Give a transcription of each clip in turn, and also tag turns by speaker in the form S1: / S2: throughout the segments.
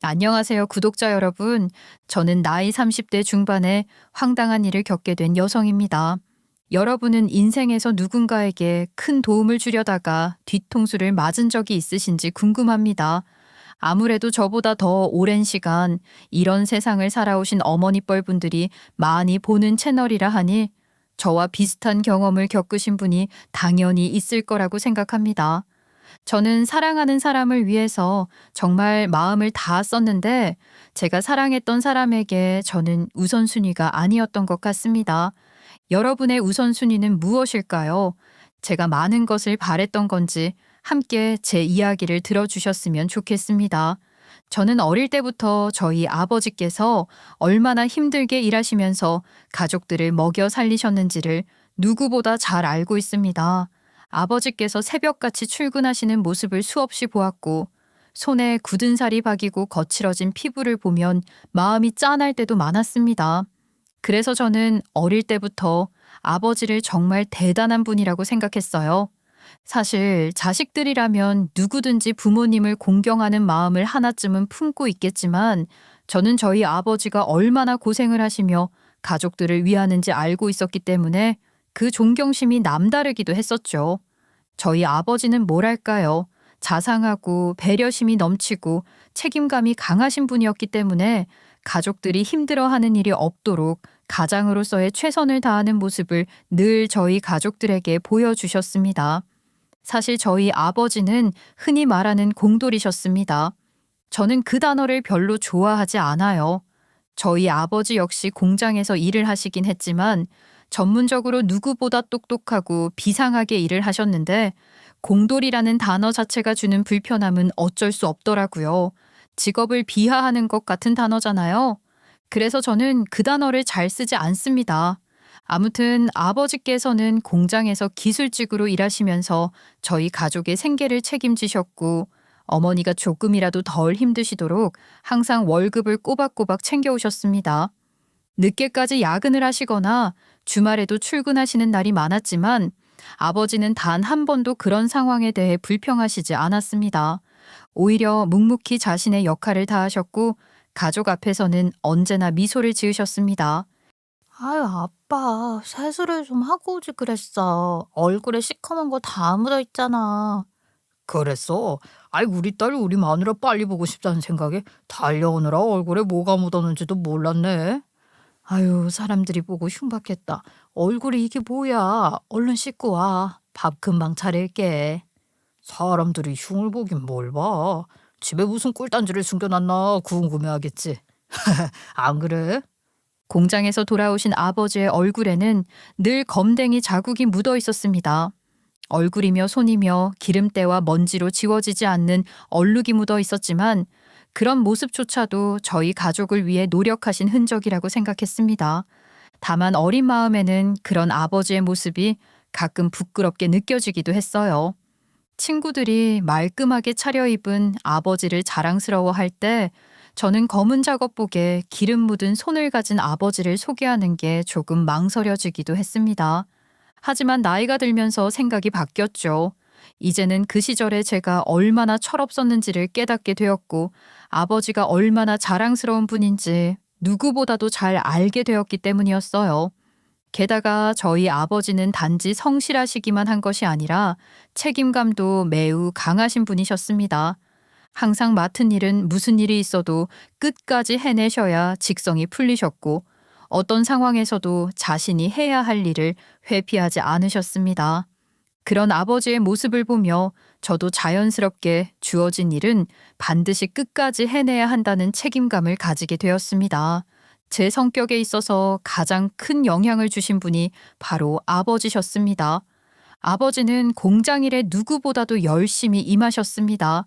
S1: 안녕하세요, 구독자 여러분. 저는 나이 30대 중반에 황당한 일을 겪게 된 여성입니다. 여러분은 인생에서 누군가에게 큰 도움을 주려다가 뒤통수를 맞은 적이 있으신지 궁금합니다. 아무래도 저보다 더 오랜 시간 이런 세상을 살아오신 어머니뻘 분들이 많이 보는 채널이라 하니 저와 비슷한 경험을 겪으신 분이 당연히 있을 거라고 생각합니다. 저는 사랑하는 사람을 위해서 정말 마음을 다 썼는데 제가 사랑했던 사람에게 저는 우선순위가 아니었던 것 같습니다. 여러분의 우선순위는 무엇일까요? 제가 많은 것을 바랬던 건지 함께 제 이야기를 들어주셨으면 좋겠습니다. 저는 어릴 때부터 저희 아버지께서 얼마나 힘들게 일하시면서 가족들을 먹여 살리셨는지를 누구보다 잘 알고 있습니다. 아버지께서 새벽같이 출근하시는 모습을 수없이 보았고, 손에 굳은 살이 박이고 거칠어진 피부를 보면 마음이 짠할 때도 많았습니다. 그래서 저는 어릴 때부터 아버지를 정말 대단한 분이라고 생각했어요. 사실 자식들이라면 누구든지 부모님을 공경하는 마음을 하나쯤은 품고 있겠지만, 저는 저희 아버지가 얼마나 고생을 하시며 가족들을 위하는지 알고 있었기 때문에 그 존경심이 남다르기도 했었죠. 저희 아버지는 뭐랄까요? 자상하고 배려심이 넘치고 책임감이 강하신 분이었기 때문에 가족들이 힘들어하는 일이 없도록 가장으로서의 최선을 다하는 모습을 늘 저희 가족들에게 보여주셨습니다. 사실 저희 아버지는 흔히 말하는 공돌이셨습니다. 저는 그 단어를 별로 좋아하지 않아요. 저희 아버지 역시 공장에서 일을 하시긴 했지만 전문적으로 누구보다 똑똑하고 비상하게 일을 하셨는데 공돌이라는 단어 자체가 주는 불편함은 어쩔 수 없더라고요. 직업을 비하하는 것 같은 단어잖아요. 그래서 저는 그 단어를 잘 쓰지 않습니다. 아무튼 아버지께서는 공장에서 기술직으로 일하시면서 저희 가족의 생계를 책임지셨고 어머니가 조금이라도 덜 힘드시도록 항상 월급을 꼬박꼬박 챙겨오셨습니다. 늦게까지 야근을 하시거나 주말에도 출근하시는 날이 많았지만 아버지는 단 한 번도 그런 상황에 대해 불평하시지 않았습니다. 오히려 묵묵히 자신의 역할을 다하셨고 가족 앞에서는 언제나 미소를 지으셨습니다.
S2: 아유, 아빠, 세수를 좀 하고 오지 그랬어. 얼굴에 시커먼 거 다 묻어 있잖아.
S3: 그랬어. 아이 우리 딸 우리 마누라 빨리 보고 싶다는 생각에 달려오느라 얼굴에 뭐가 묻었는지도 몰랐네. 아유 사람들이 보고 흉박했다. 얼굴이 이게 뭐야. 얼른 씻고 와. 밥 금방 차릴게. 사람들이 흉을 보긴 뭘 봐. 집에 무슨 꿀단지를 숨겨놨나 궁금해하겠지. 안 그래?
S1: 공장에서 돌아오신 아버지의 얼굴에는 늘 검댕이 자국이 묻어 있었습니다. 얼굴이며 손이며 기름때와 먼지로 지워지지 않는 얼룩이 묻어 있었지만 그런 모습조차도 저희 가족을 위해 노력하신 흔적이라고 생각했습니다. 다만 어린 마음에는 그런 아버지의 모습이 가끔 부끄럽게 느껴지기도 했어요. 친구들이 말끔하게 차려입은 아버지를 자랑스러워할 때 저는 검은 작업복에 기름 묻은 손을 가진 아버지를 소개하는 게 조금 망설여지기도 했습니다. 하지만 나이가 들면서 생각이 바뀌었죠. 이제는 그 시절에 제가 얼마나 철없었는지를 깨닫게 되었고 아버지가 얼마나 자랑스러운 분인지 누구보다도 잘 알게 되었기 때문이었어요. 게다가 저희 아버지는 단지 성실하시기만 한 것이 아니라 책임감도 매우 강하신 분이셨습니다. 항상 맡은 일은 무슨 일이 있어도 끝까지 해내셔야 직성이 풀리셨고 어떤 상황에서도 자신이 해야 할 일을 회피하지 않으셨습니다. 그런 아버지의 모습을 보며 저도 자연스럽게 주어진 일은 반드시 끝까지 해내야 한다는 책임감을 가지게 되었습니다. 제 성격에 있어서 가장 큰 영향을 주신 분이 바로 아버지셨습니다. 아버지는 공장 일에 누구보다도 열심히 임하셨습니다.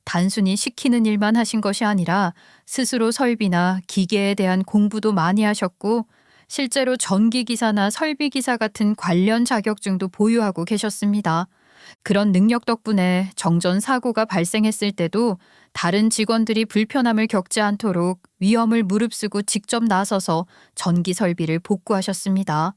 S1: 단순히 시키는 일만 하신 것이 아니라 스스로 설비나 기계에 대한 공부도 많이 하셨고 실제로 전기기사나 설비기사 같은 관련 자격증도 보유하고 계셨습니다. 그런 능력 덕분에 정전 사고가 발생했을 때도 다른 직원들이 불편함을 겪지 않도록 위험을 무릅쓰고 직접 나서서 전기 설비를 복구하셨습니다.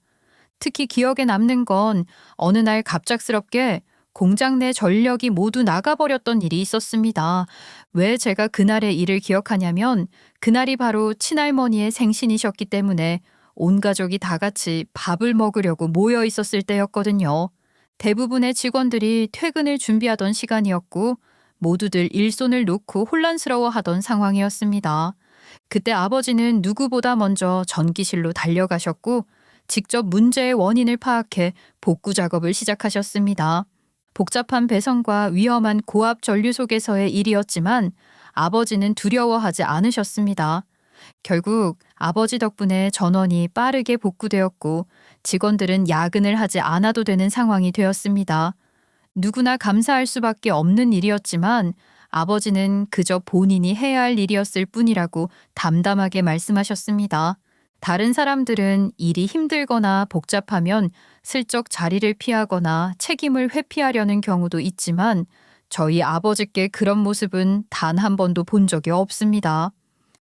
S1: 특히 기억에 남는 건 어느 날 갑작스럽게 공장 내 전력이 모두 나가버렸던 일이 있었습니다. 왜 제가 그날의 일을 기억하냐면 그날이 바로 친할머니의 생신이셨기 때문에 온 가족이 다 같이 밥을 먹으려고 모여 있었을 때였거든요. 대부분의 직원들이 퇴근을 준비하던 시간이었고 모두들 일손을 놓고 혼란스러워하던 상황이었습니다. 그때 아버지는 누구보다 먼저 전기실로 달려가셨고 직접 문제의 원인을 파악해 복구 작업을 시작하셨습니다. 복잡한 배선과 위험한 고압 전류 속에서의 일이었지만 아버지는 두려워하지 않으셨습니다. 결국 아버지 덕분에 전원이 빠르게 복구되었고 직원들은 야근을 하지 않아도 되는 상황이 되었습니다. 누구나 감사할 수밖에 없는 일이었지만 아버지는 그저 본인이 해야 할 일이었을 뿐이라고 담담하게 말씀하셨습니다. 다른 사람들은 일이 힘들거나 복잡하면 슬쩍 자리를 피하거나 책임을 회피하려는 경우도 있지만 저희 아버지께 그런 모습은 단 한 번도 본 적이 없습니다.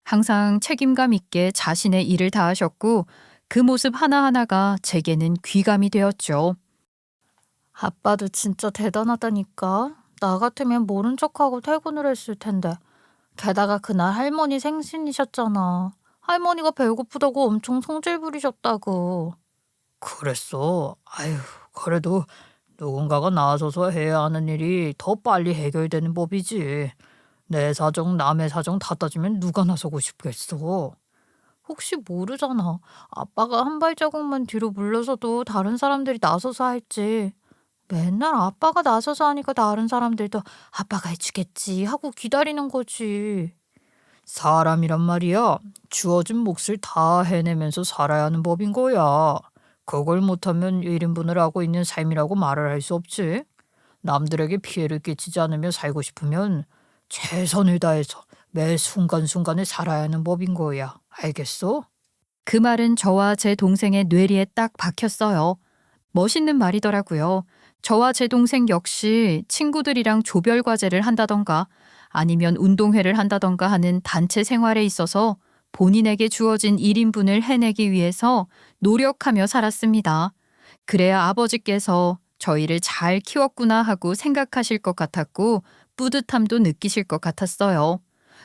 S1: 항상 책임감 있게 자신의 일을 다하셨고 그 모습 하나하나가 제게는 귀감이 되었죠.
S2: 아빠도 진짜 대단하다니까. 나 같으면 모른 척하고 퇴근을 했을 텐데. 게다가 그날 할머니 생신이셨잖아. 할머니가 배고프다고 엄청 성질 부리셨다고.
S3: 그랬어. 아휴, 그래도 누군가가 나서서 해야 하는 일이 더 빨리 해결되는 법이지. 내 사정, 남의 사정 다 따지면 누가 나서고 싶겠어.
S2: 혹시 모르잖아. 아빠가 한 발자국만 뒤로 물러서도 다른 사람들이 나서서 할지. 맨날 아빠가 나서서 하니까 다른 사람들도 아빠가 해주겠지 하고 기다리는 거지.
S3: 사람이란 말이야. 주어진 몫을 다 해내면서 살아야 하는 법인 거야. 그걸 못하면 1인분을 하고 있는 삶이라고 말을 할 수 없지. 남들에게 피해를 끼치지 않으며 살고 싶으면 최선을 다해서 매 순간순간을 살아야 하는 법인 거야. 알겠어?
S1: 그 말은 저와 제 동생의 뇌리에 딱 박혔어요. 멋있는 말이더라고요. 저와 제 동생 역시 친구들이랑 조별 과제를 한다던가 아니면 운동회를 한다던가 하는 단체 생활에 있어서 본인에게 주어진 1인분을 해내기 위해서 노력하며 살았습니다. 그래야 아버지께서 저희를 잘 키웠구나 하고 생각하실 것 같았고 뿌듯함도 느끼실 것 같았어요.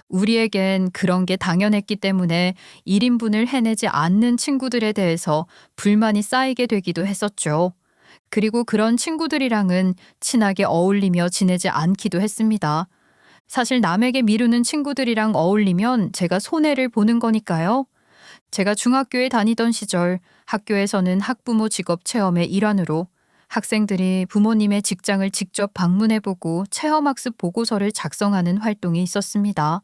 S1: 우리에겐 그런 게 당연했기 때문에 1인분을 해내지 않는 친구들에 대해서 불만이 쌓이게 되기도 했었죠. 그리고 그런 친구들이랑은 친하게 어울리며 지내지 않기도 했습니다. 사실 남에게 미루는 친구들이랑 어울리면 제가 손해를 보는 거니까요. 제가 중학교에 다니던 시절 학교에서는 학부모 직업 체험의 일환으로 학생들이 부모님의 직장을 직접 방문해보고 체험학습 보고서를 작성하는 활동이 있었습니다.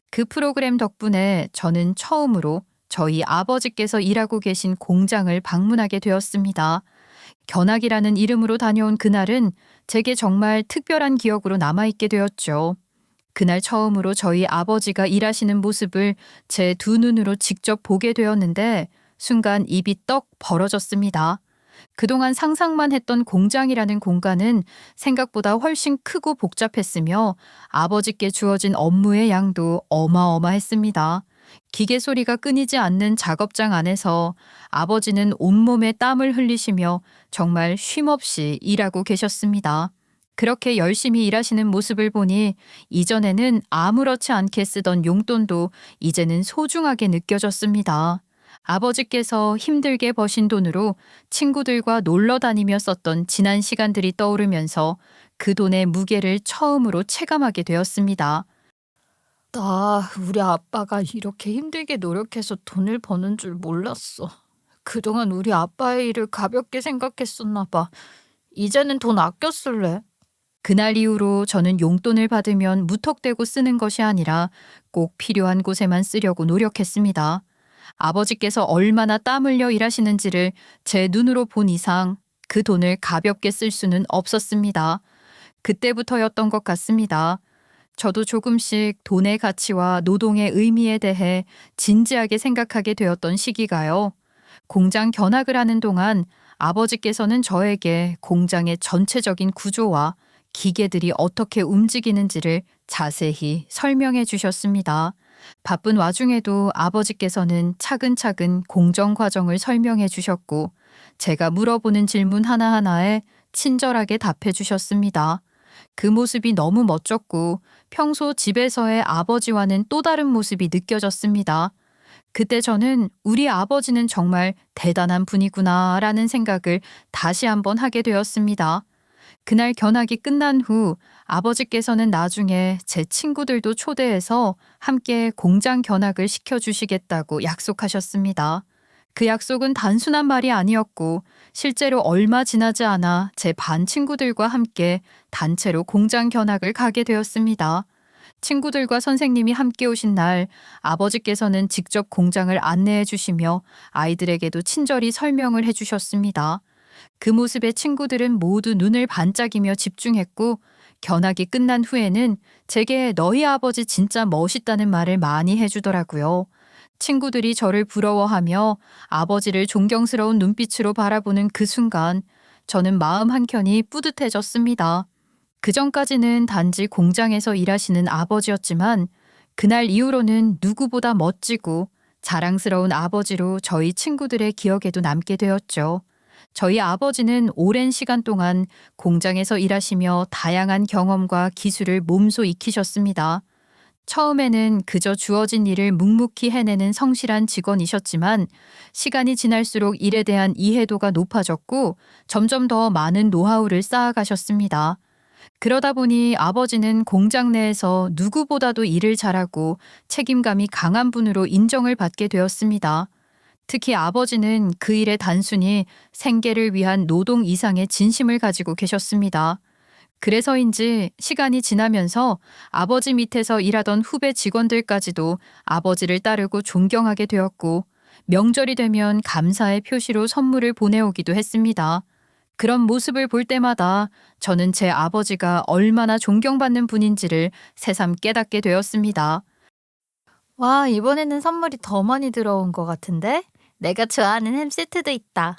S1: 그 프로그램 덕분에 저는 처음으로 저희 아버지께서 일하고 계신 공장을 방문하게 되었습니다. 견학이라는 이름으로 다녀온 그날은 제게 정말 특별한 기억으로 남아있게 되었죠. 그날 처음으로 저희 아버지가 일하시는 모습을 제 두 눈으로 직접 보게 되었는데 순간 입이 떡 벌어졌습니다. 그동안 상상만 했던 공장이라는 공간은 생각보다 훨씬 크고 복잡했으며 아버지께 주어진 업무의 양도 어마어마했습니다. 기계 소리가 끊이지 않는 작업장 안에서 아버지는 온몸에 땀을 흘리시며 정말 쉼없이 일하고 계셨습니다. 그렇게 열심히 일하시는 모습을 보니 이전에는 아무렇지 않게 쓰던 용돈도 이제는 소중하게 느껴졌습니다. 아버지께서 힘들게 버신 돈으로 친구들과 놀러 다니며 썼던 지난 시간들이 떠오르면서 그 돈의 무게를 처음으로 체감하게 되었습니다.
S2: 나 우리 아빠가 이렇게 힘들게 노력해서 돈을 버는 줄 몰랐어. 그동안 우리 아빠의 일을 가볍게 생각했었나 봐. 이제는 돈 아껴 쓸래.
S1: 그날 이후로 저는 용돈을 받으면 무턱대고 쓰는 것이 아니라 꼭 필요한 곳에만 쓰려고 노력했습니다. 아버지께서 얼마나 땀 흘려 일하시는지를 제 눈으로 본 이상 그 돈을 가볍게 쓸 수는 없었습니다. 그때부터였던 것 같습니다. 저도 조금씩 돈의 가치와 노동의 의미에 대해 진지하게 생각하게 되었던 시기가요. 공장 견학을 하는 동안 아버지께서는 저에게 공장의 전체적인 구조와 기계들이 어떻게 움직이는지를 자세히 설명해 주셨습니다. 바쁜 와중에도 아버지께서는 차근차근 공정 과정을 설명해 주셨고 제가 물어보는 질문 하나하나에 친절하게 답해 주셨습니다. 그 모습이 너무 멋졌고 평소 집에서의 아버지와는 또 다른 모습이 느껴졌습니다. 그때 저는 우리 아버지는 정말 대단한 분이구나라는 생각을 다시 한번 하게 되었습니다. 그날 견학이 끝난 후 아버지께서는 나중에 제 친구들도 초대해서 함께 공장 견학을 시켜주시겠다고 약속하셨습니다. 그 약속은 단순한 말이 아니었고 실제로 얼마 지나지 않아 제 반 친구들과 함께 단체로 공장 견학을 가게 되었습니다. 친구들과 선생님이 함께 오신 날 아버지께서는 직접 공장을 안내해 주시며 아이들에게도 친절히 설명을 해 주셨습니다. 그 모습에 친구들은 모두 눈을 반짝이며 집중했고 견학이 끝난 후에는 제게 너희 아버지 진짜 멋있다는 말을 많이 해주더라고요. 친구들이 저를 부러워하며 아버지를 존경스러운 눈빛으로 바라보는 그 순간 저는 마음 한켠이 뿌듯해졌습니다. 그전까지는 단지 공장에서 일하시는 아버지였지만 그날 이후로는 누구보다 멋지고 자랑스러운 아버지로 저희 친구들의 기억에도 남게 되었죠. 저희 아버지는 오랜 시간 동안 공장에서 일하시며 다양한 경험과 기술을 몸소 익히셨습니다. 처음에는 그저 주어진 일을 묵묵히 해내는 성실한 직원이셨지만 시간이 지날수록 일에 대한 이해도가 높아졌고 점점 더 많은 노하우를 쌓아가셨습니다. 그러다 보니 아버지는 공장 내에서 누구보다도 일을 잘하고 책임감이 강한 분으로 인정을 받게 되었습니다. 특히 아버지는 그 일에 단순히 생계를 위한 노동 이상의 진심을 가지고 계셨습니다. 그래서인지 시간이 지나면서 아버지 밑에서 일하던 후배 직원들까지도 아버지를 따르고 존경하게 되었고 명절이 되면 감사의 표시로 선물을 보내오기도 했습니다. 그런 모습을 볼 때마다 저는 제 아버지가 얼마나 존경받는 분인지를 새삼 깨닫게 되었습니다.
S2: 와, 이번에는 선물이 더 많이 들어온 것 같은데? 내가 좋아하는 햄 세트도 있다.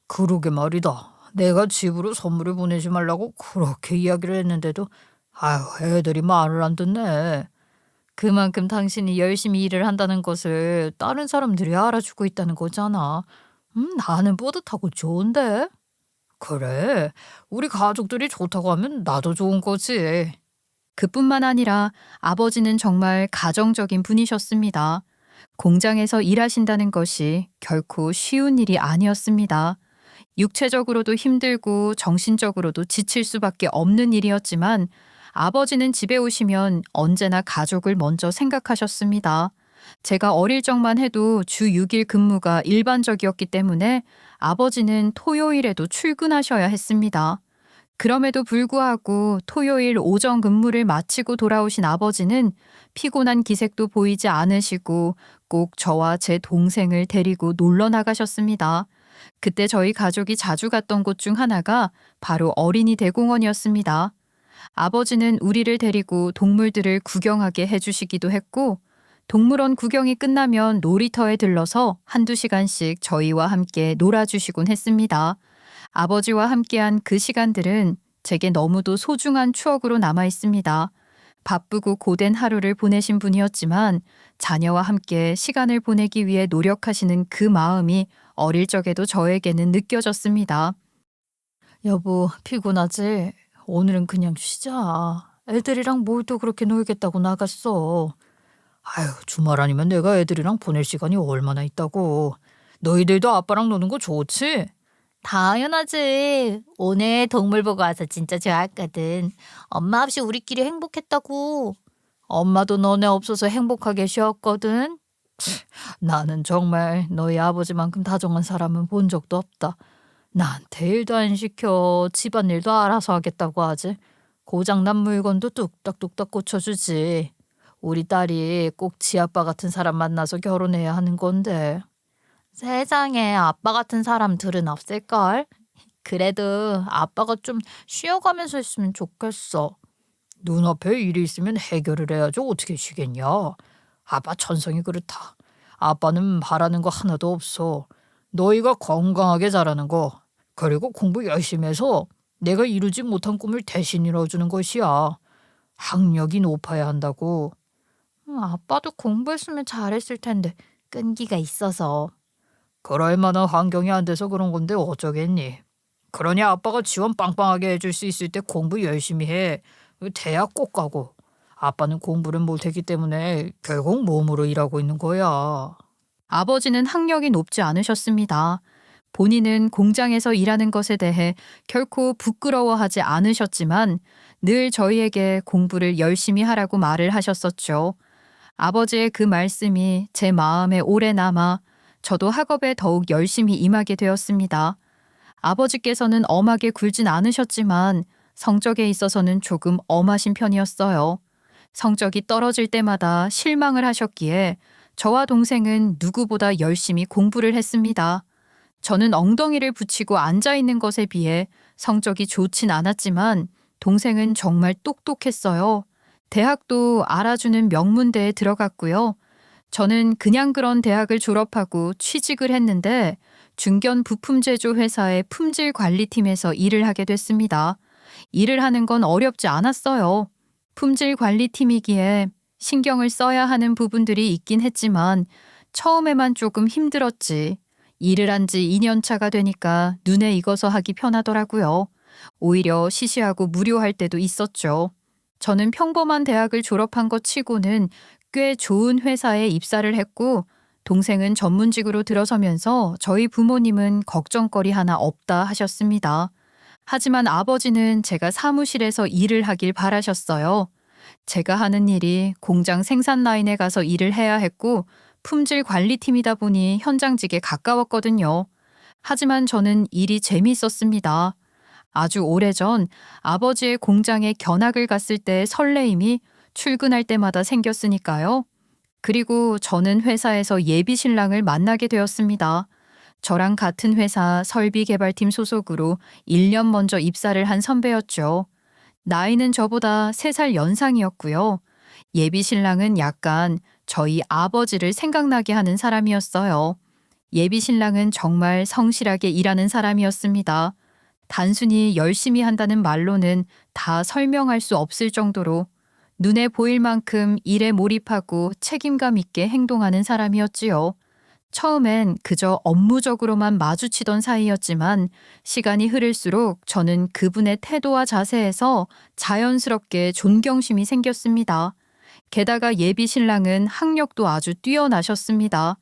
S3: 그러게 말이다. 내가 집으로 선물을 보내지 말라고 그렇게 이야기를 했는데도 아유 애들이 말을 안 듣네.
S2: 그만큼 당신이 열심히 일을 한다는 것을 다른 사람들이 알아주고 있다는 거잖아. 나는 뿌듯하고 좋은데?
S3: 그래. 우리 가족들이 좋다고 하면 나도 좋은 거지.
S1: 그뿐만 아니라 아버지는 정말 가정적인 분이셨습니다. 공장에서 일하신다는 것이 결코 쉬운 일이 아니었습니다. 육체적으로도 힘들고 정신적으로도 지칠 수밖에 없는 일이었지만 아버지는 집에 오시면 언제나 가족을 먼저 생각하셨습니다. 제가 어릴 적만 해도 주 6일 근무가 일반적이었기 때문에 아버지는 토요일에도 출근하셔야 했습니다. 그럼에도 불구하고 토요일 오전 근무를 마치고 돌아오신 아버지는 피곤한 기색도 보이지 않으시고 꼭 저와 제 동생을 데리고 놀러 나가셨습니다. 그때 저희 가족이 자주 갔던 곳 중 하나가 바로 어린이 대공원이었습니다. 아버지는 우리를 데리고 동물들을 구경하게 해주시기도 했고 동물원 구경이 끝나면 놀이터에 들러서 한두 시간씩 저희와 함께 놀아주시곤 했습니다. 아버지와 함께한 그 시간들은 제게 너무도 소중한 추억으로 남아 있습니다. 바쁘고 고된 하루를 보내신 분이었지만 자녀와 함께 시간을 보내기 위해 노력하시는 그 마음이 어릴 적에도 저에게는 느껴졌습니다.
S2: 여보, 피곤하지? 오늘은 그냥 쉬자. 애들이랑 뭘 또 그렇게 놀겠다고 나갔어.
S3: 아유 주말 아니면 내가 애들이랑 보낼 시간이 얼마나 있다고. 너희들도 아빠랑 노는 거 좋지?
S2: 당연하지. 오늘 동물 보고 와서 진짜 좋았거든. 엄마 없이 우리끼리 행복했다고. 엄마도 너네 없어서 행복하게 쉬었거든.
S3: 나는 정말 너희 아버지만큼 다정한 사람은 본 적도 없다. 나한테 일도 안 시켜 집안일도 알아서 하겠다고 하지. 고장난 물건도 뚝딱뚝딱 고쳐주지. 우리 딸이 꼭 지 아빠 같은 사람 만나서 결혼해야 하는 건데.
S2: 세상에 아빠 같은 사람들은 없을걸. 그래도 아빠가 좀 쉬어가면서 있으면 좋겠어.
S3: 눈앞에 일이 있으면 해결을 해야지 어떻게 쉬겠냐. 아빠 천성이 그렇다. 아빠는 바라는 거 하나도 없어. 너희가 건강하게 자라는 거, 그리고 공부 열심히 해서 내가 이루지 못한 꿈을 대신 이뤄주는 것이야. 학력이 높아야 한다고.
S2: 아빠도 공부했으면 잘했을 텐데 끈기가 있어서.
S3: 그럴 만한 환경이 안 돼서 그런 건데 어쩌겠니. 그러니 아빠가 지원 빵빵하게 해줄 수 있을 때 공부 열심히 해. 대학 꼭 가고. 아빠는 공부를 못했기 때문에 결국 몸으로 일하고 있는 거야.
S1: 아버지는 학력이 높지 않으셨습니다. 본인은 공장에서 일하는 것에 대해 결코 부끄러워하지 않으셨지만 늘 저희에게 공부를 열심히 하라고 말을 하셨었죠. 아버지의 그 말씀이 제 마음에 오래 남아 저도 학업에 더욱 열심히 임하게 되었습니다. 아버지께서는 엄하게 굴진 않으셨지만 성적에 있어서는 조금 엄하신 편이었어요. 성적이 떨어질 때마다 실망을 하셨기에 저와 동생은 누구보다 열심히 공부를 했습니다. 저는 엉덩이를 붙이고 앉아 있는 것에 비해 성적이 좋진 않았지만 동생은 정말 똑똑했어요. 대학도 알아주는 명문대에 들어갔고요. 저는 그냥 그런 대학을 졸업하고 취직을 했는데 중견 부품 제조 회사의 품질 관리팀에서 일을 하게 됐습니다. 일을 하는 건 어렵지 않았어요. 품질 관리팀이기에 신경을 써야 하는 부분들이 있긴 했지만 처음에만 조금 힘들었지. 일을 한 지 2년 차가 되니까 눈에 익어서 하기 편하더라고요. 오히려 시시하고 무료할 때도 있었죠. 저는 평범한 대학을 졸업한 것 치고는 꽤 좋은 회사에 입사를 했고 동생은 전문직으로 들어서면서 저희 부모님은 걱정거리 하나 없다 하셨습니다. 하지만 아버지는 제가 사무실에서 일을 하길 바라셨어요. 제가 하는 일이 공장 생산 라인에 가서 일을 해야 했고 품질 관리팀이다 보니 현장직에 가까웠거든요. 하지만 저는 일이 재미있었습니다. 아주 오래전 아버지의 공장에 견학을 갔을 때의 설레임이 출근할 때마다 생겼으니까요. 그리고 저는 회사에서 예비 신랑을 만나게 되었습니다. 저랑 같은 회사 설비개발팀 소속으로 1년 먼저 입사를 한 선배였죠. 나이는 저보다 3살 연상이었고요. 예비 신랑은 약간 저희 아버지를 생각나게 하는 사람이었어요. 예비 신랑은 정말 성실하게 일하는 사람이었습니다. 단순히 열심히 한다는 말로는 다 설명할 수 없을 정도로 눈에 보일 만큼 일에 몰입하고 책임감 있게 행동하는 사람이었지요. 처음엔 그저 업무적으로만 마주치던 사이였지만 시간이 흐를수록 저는 그분의 태도와 자세에서 자연스럽게 존경심이 생겼습니다. 게다가 예비 신랑은 학력도 아주 뛰어나셨습니다.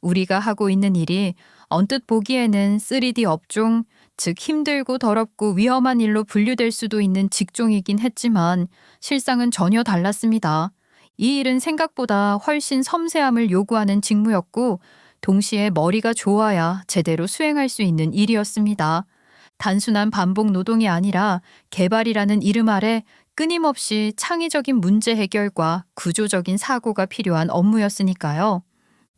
S1: 우리가 하고 있는 일이 언뜻 보기에는 3D 업종, 즉 힘들고 더럽고 위험한 일로 분류될 수도 있는 직종이긴 했지만 실상은 전혀 달랐습니다. 이 일은 생각보다 훨씬 섬세함을 요구하는 직무였고 동시에 머리가 좋아야 제대로 수행할 수 있는 일이었습니다. 단순한 반복 노동이 아니라 개발이라는 이름 아래 끊임없이 창의적인 문제 해결과 구조적인 사고가 필요한 업무였으니까요.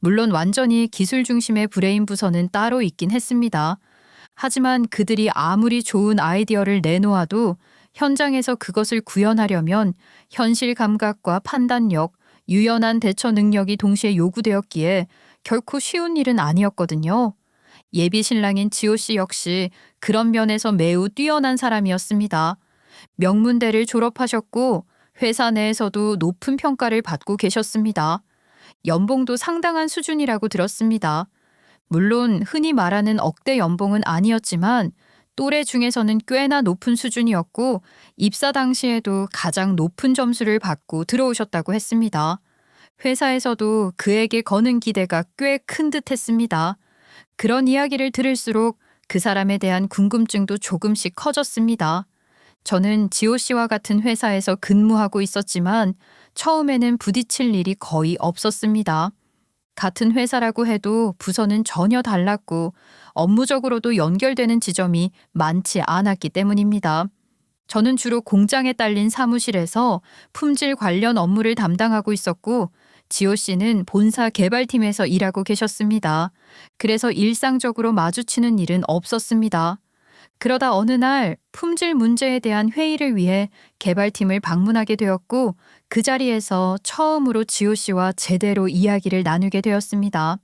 S1: 물론 완전히 기술 중심의 브레인 부서는 따로 있긴 했습니다. 하지만 그들이 아무리 좋은 아이디어를 내놓아도 현장에서 그것을 구현하려면 현실 감각과 판단력, 유연한 대처 능력이 동시에 요구되었기에 결코 쉬운 일은 아니었거든요. 예비 신랑인 지호 씨 역시 그런 면에서 매우 뛰어난 사람이었습니다. 명문대를 졸업하셨고 회사 내에서도 높은 평가를 받고 계셨습니다. 연봉도 상당한 수준이라고 들었습니다. 물론 흔히 말하는 억대 연봉은 아니었지만 또래 중에서는 꽤나 높은 수준이었고 입사 당시에도 가장 높은 점수를 받고 들어오셨다고 했습니다. 회사에서도 그에게 거는 기대가 꽤 큰 듯 했습니다. 그런 이야기를 들을수록 그 사람에 대한 궁금증도 조금씩 커졌습니다. 저는 지호 씨와 같은 회사에서 근무하고 있었지만 처음에는 부딪힐 일이 거의 없었습니다. 같은 회사라고 해도 부서는 전혀 달랐고 업무적으로도 연결되는 지점이 많지 않았기 때문입니다. 저는 주로 공장에 딸린 사무실에서 품질 관련 업무를 담당하고 있었고 지호 씨는 본사 개발팀에서 일하고 계셨습니다. 그래서 일상적으로 마주치는 일은 없었습니다. 그러다 어느 날 품질 문제에 대한 회의를 위해 개발팀을 방문하게 되었고 그 자리에서 처음으로 지호 씨와 제대로 이야기를 나누게 되었습니다.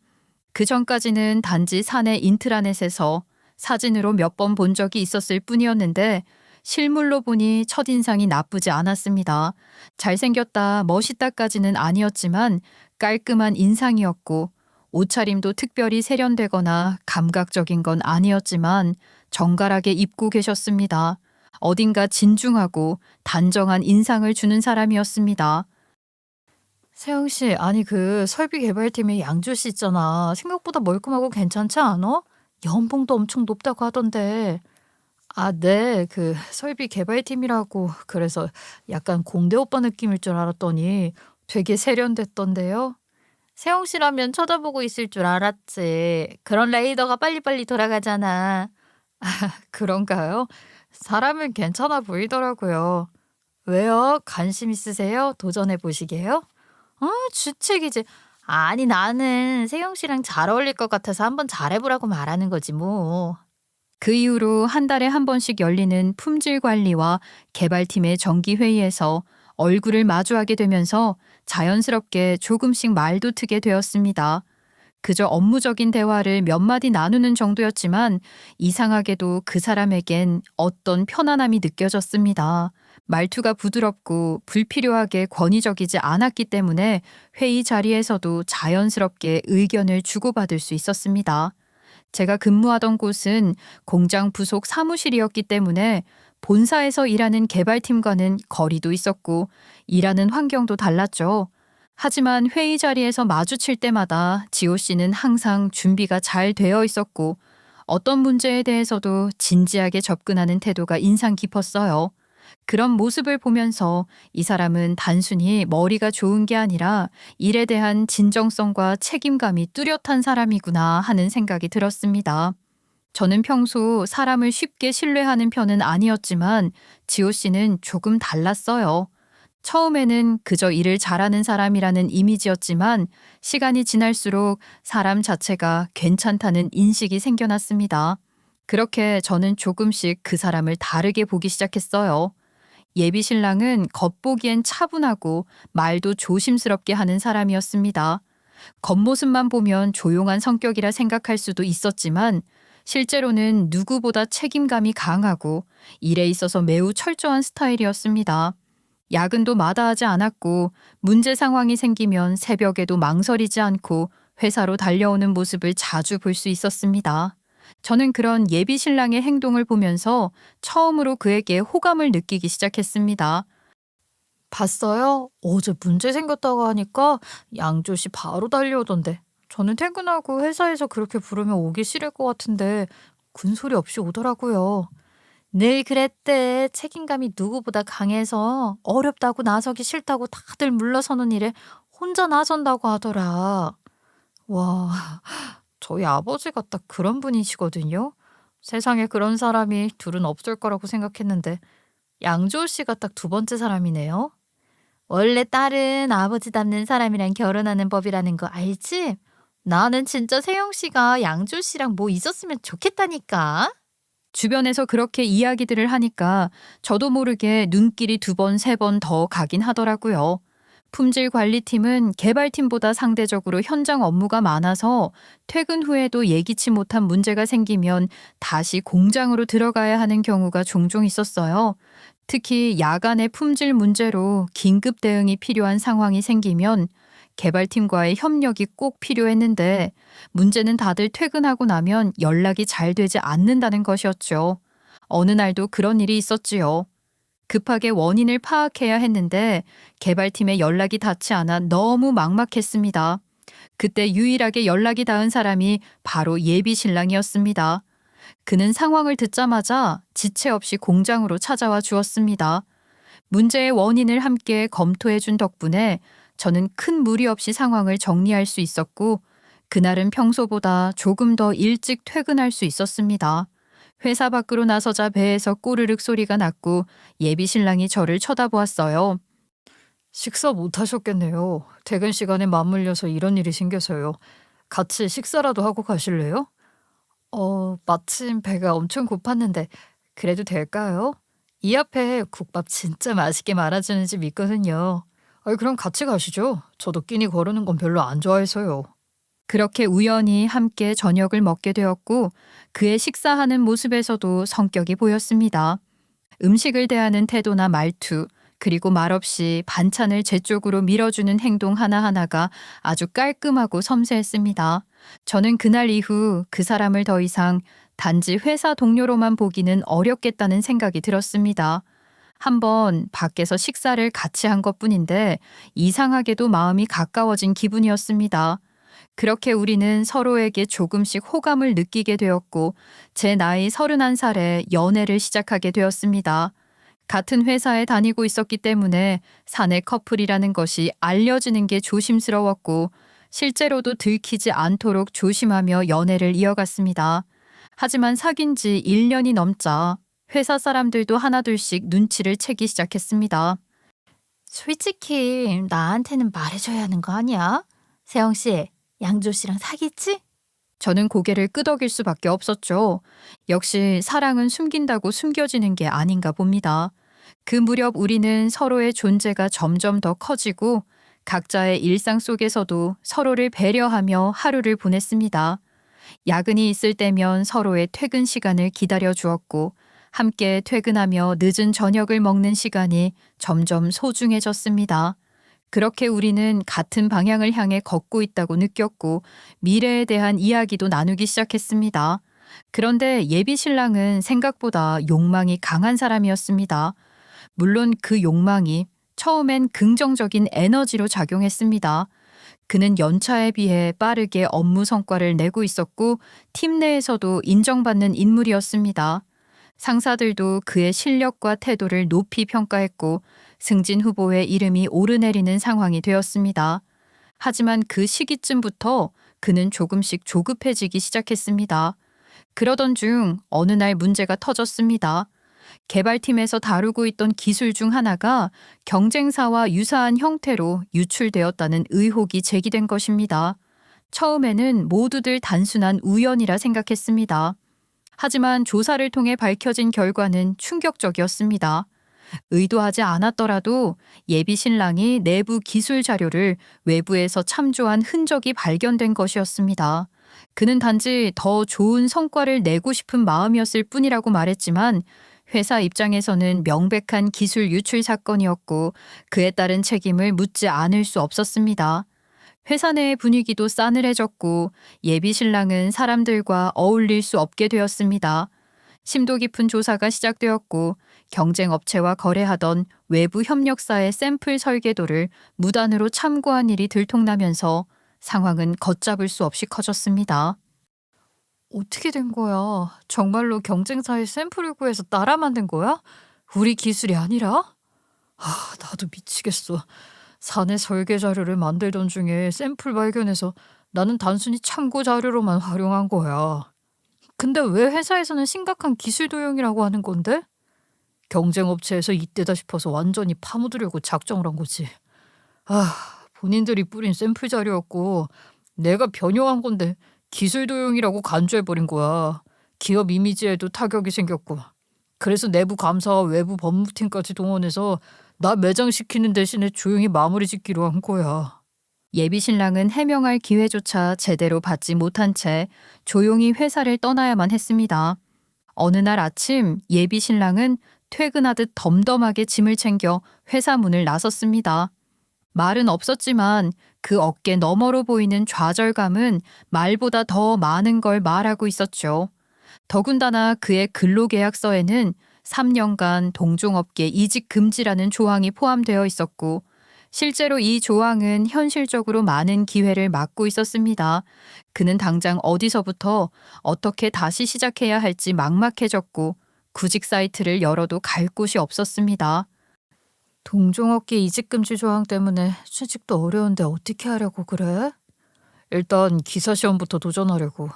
S1: 그 전까지는 단지 사내 인트라넷에서 사진으로 몇 번 본 적이 있었을 뿐이었는데 실물로 보니 첫인상이 나쁘지 않았습니다. 잘생겼다, 멋있다까지는 아니었지만 깔끔한 인상이었고 옷차림도 특별히 세련되거나 감각적인 건 아니었지만 정갈하게 입고 계셨습니다. 어딘가 진중하고 단정한 인상을 주는 사람이었습니다.
S3: 세영 씨, 아니 그 설비 개발팀의 양조 씨 있잖아. 생각보다 멀끔하고 괜찮지 않아? 연봉도 엄청 높다고 하던데. 아, 네. 그 설비 개발팀이라고 그래서 약간 공대 오빠 느낌일 줄 알았더니 되게 세련됐던데요.
S2: 세영 씨라면 쳐다보고 있을 줄 알았지. 그런 레이더가 빨리빨리 돌아가잖아.
S3: 그런가요? 사람은 괜찮아 보이더라고요. 왜요? 관심 있으세요? 도전해 보시게요?
S2: 주책이지. 아니 나는 세영 씨랑 잘 어울릴 것 같아서 한번 잘해보라고 말하는 거지 뭐.
S1: 그 이후로 한 달에 한 번씩 열리는 품질 관리와 개발팀의 정기 회의에서 얼굴을 마주하게 되면서 자연스럽게 조금씩 말도 트게 되었습니다. 그저 업무적인 대화를 몇 마디 나누는 정도였지만 이상하게도 그 사람에겐 어떤 편안함이 느껴졌습니다. 말투가 부드럽고 불필요하게 권위적이지 않았기 때문에 회의 자리에서도 자연스럽게 의견을 주고받을 수 있었습니다. 제가 근무하던 곳은 공장 부속 사무실이었기 때문에 본사에서 일하는 개발팀과는 거리도 있었고 일하는 환경도 달랐죠. 하지만 회의 자리에서 마주칠 때마다 지호 씨는 항상 준비가 잘 되어 있었고 어떤 문제에 대해서도 진지하게 접근하는 태도가 인상 깊었어요. 그런 모습을 보면서 이 사람은 단순히 머리가 좋은 게 아니라 일에 대한 진정성과 책임감이 뚜렷한 사람이구나 하는 생각이 들었습니다. 저는 평소 사람을 쉽게 신뢰하는 편은 아니었지만 지호 씨는 조금 달랐어요. 처음에는 그저 일을 잘하는 사람이라는 이미지였지만 시간이 지날수록 사람 자체가 괜찮다는 인식이 생겨났습니다. 그렇게 저는 조금씩 그 사람을 다르게 보기 시작했어요. 예비 신랑은 겉보기엔 차분하고 말도 조심스럽게 하는 사람이었습니다. 겉모습만 보면 조용한 성격이라 생각할 수도 있었지만 실제로는 누구보다 책임감이 강하고 일에 있어서 매우 철저한 스타일이었습니다. 야근도 마다하지 않았고 문제 상황이 생기면 새벽에도 망설이지 않고 회사로 달려오는 모습을 자주 볼 수 있었습니다. 저는 그런 예비 신랑의 행동을 보면서 처음으로 그에게 호감을 느끼기 시작했습니다.
S3: 봤어요? 어제 문제 생겼다고 하니까 양조 씨 바로 달려오던데. 저는 퇴근하고 회사에서 그렇게 부르면 오기 싫을 것 같은데 군소리 없이 오더라고요.
S2: 늘 그랬대. 책임감이 누구보다 강해서 어렵다고 나서기 싫다고 다들 물러서는 일에 혼자 나선다고 하더라.
S3: 와, 저희 아버지가 딱 그런 분이시거든요. 세상에 그런 사람이 둘은 없을 거라고 생각했는데 양조 씨가 딱 두 번째 사람이네요.
S2: 원래 딸은 아버지 닮는 사람이랑 결혼하는 법이라는 거 알지? 나는 진짜 세영 씨가 양조 씨랑 뭐 있었으면 좋겠다니까.
S1: 주변에서 그렇게 이야기들을 하니까 저도 모르게 눈길이 2번, 3번 더 가긴 하더라고요. 품질 관리팀은 개발팀보다 상대적으로 현장 업무가 많아서 퇴근 후에도 예기치 못한 문제가 생기면 다시 공장으로 들어가야 하는 경우가 종종 있었어요. 특히 야간의 품질 문제로 긴급 대응이 필요한 상황이 생기면 개발팀과의 협력이 꼭 필요했는데 문제는 다들 퇴근하고 나면 연락이 잘 되지 않는다는 것이었죠. 어느 날도 그런 일이 있었지요. 급하게 원인을 파악해야 했는데 개발팀에 연락이 닿지 않아 너무 막막했습니다. 그때 유일하게 연락이 닿은 사람이 바로 예비 신랑이었습니다. 그는 상황을 듣자마자 지체 없이 공장으로 찾아와 주었습니다. 문제의 원인을 함께 검토해 준 덕분에 저는 큰 무리 없이 상황을 정리할 수 있었고 그날은 평소보다 조금 더 일찍 퇴근할 수 있었습니다. 회사 밖으로 나서자 배에서 꼬르륵 소리가 났고 예비 신랑이 저를 쳐다보았어요.
S3: 식사 못 하셨겠네요. 퇴근 시간에 맞물려서 이런 일이 생겨서요. 같이 식사라도 하고 가실래요? 마침 배가 엄청 고팠는데 그래도 될까요? 이 앞에 국밥 진짜 맛있게 말아주는 집 있거든요. 그럼 같이 가시죠. 저도 끼니 거르는 건 별로 안 좋아해서요.
S1: 그렇게 우연히 함께 저녁을 먹게 되었고 그의 식사하는 모습에서도 성격이 보였습니다. 음식을 대하는 태도나 말투, 그리고 말없이 반찬을 제 쪽으로 밀어주는 행동 하나하나가 아주 깔끔하고 섬세했습니다. 저는 그날 이후 그 사람을 더 이상 단지 회사 동료로만 보기는 어렵겠다는 생각이 들었습니다. 한번 밖에서 식사를 같이 한 것뿐인데 이상하게도 마음이 가까워진 기분이었습니다. 그렇게 우리는 서로에게 조금씩 호감을 느끼게 되었고 제 나이 31살에 연애를 시작하게 되었습니다. 같은 회사에 다니고 있었기 때문에 사내 커플이라는 것이 알려지는 게 조심스러웠고 실제로도 들키지 않도록 조심하며 연애를 이어갔습니다. 하지만 사귄 지 1년이 넘자 회사 사람들도 하나둘씩 눈치를 채기 시작했습니다.
S2: 솔직히 나한테는 말해줘야 하는 거 아니야? 세영 씨, 양조 씨랑 사귀지?
S1: 저는 고개를 끄덕일 수밖에 없었죠. 역시 사랑은 숨긴다고 숨겨지는 게 아닌가 봅니다. 그 무렵 우리는 서로의 존재가 점점 더 커지고 각자의 일상 속에서도 서로를 배려하며 하루를 보냈습니다. 야근이 있을 때면 서로의 퇴근 시간을 기다려 주었고 함께 퇴근하며 늦은 저녁을 먹는 시간이 점점 소중해졌습니다. 그렇게 우리는 같은 방향을 향해 걷고 있다고 느꼈고 미래에 대한 이야기도 나누기 시작했습니다. 그런데 예비 신랑은 생각보다 욕망이 강한 사람이었습니다. 물론 그 욕망이 처음엔 긍정적인 에너지로 작용했습니다. 그는 연차에 비해 빠르게 업무 성과를 내고 있었고 팀 내에서도 인정받는 인물이었습니다. 상사들도 그의 실력과 태도를 높이 평가했고 승진 후보의 이름이 오르내리는 상황이 되었습니다. 하지만 그 시기쯤부터 그는 조금씩 조급해지기 시작했습니다. 그러던 중 어느 날 문제가 터졌습니다. 개발팀에서 다루고 있던 기술 중 하나가 경쟁사와 유사한 형태로 유출되었다는 의혹이 제기된 것입니다. 처음에는 모두들 단순한 우연이라 생각했습니다. 하지만 조사를 통해 밝혀진 결과는 충격적이었습니다. 의도하지 않았더라도 예비 신랑이 내부 기술 자료를 외부에서 참조한 흔적이 발견된 것이었습니다. 그는 단지 더 좋은 성과를 내고 싶은 마음이었을 뿐이라고 말했지만 회사 입장에서는 명백한 기술 유출 사건이었고 그에 따른 책임을 묻지 않을 수 없었습니다. 회사 내의 분위기도 싸늘해졌고 예비 신랑은 사람들과 어울릴 수 없게 되었습니다. 심도 깊은 조사가 시작되었고 경쟁 업체와 거래하던 외부 협력사의 샘플 설계도를 무단으로 참고한 일이 들통나면서 상황은 걷잡을 수 없이 커졌습니다.
S2: 어떻게 된 거야? 정말로 경쟁사의 샘플을 구해서 따라 만든 거야? 우리 기술이 아니라?
S3: 나도 미치겠어. 사내 설계 자료를 만들던 중에 샘플 발견해서 나는 단순히 참고 자료로만 활용한 거야.
S2: 근데 왜 회사에서는 심각한 기술 도용이라고 하는 건데?
S3: 경쟁 업체에서 이때다 싶어서 완전히 파묻으려고 작정을 한 거지. 본인들이 뿌린 샘플 자료였고 내가 변형한 건데 기술 도용이라고 간주해버린 거야. 기업 이미지에도 타격이 생겼고. 그래서 내부 감사와 외부 법무팀까지 동원해서 나 매장시키는 대신에 조용히 마무리 짓기로 한 거야.
S1: 예비 신랑은 해명할 기회조차 제대로 받지 못한 채 조용히 회사를 떠나야만 했습니다. 어느 날 아침 예비 신랑은 퇴근하듯 덤덤하게 짐을 챙겨 회사 문을 나섰습니다. 말은 없었지만 그 어깨 너머로 보이는 좌절감은 말보다 더 많은 걸 말하고 있었죠. 더군다나 그의 근로계약서에는 3년간 동종업계 이직 금지라는 조항이 포함되어 있었고 실제로 이 조항은 현실적으로 많은 기회를 막고 있었습니다. 그는 당장 어디서부터 어떻게 다시 시작해야 할지 막막해졌고 구직 사이트를 열어도 갈 곳이 없었습니다.
S2: 동종업계 이직금지 조항 때문에 취직도 어려운데 어떻게 하려고 그래?
S3: 일단 기사 시험부터 도전하려고.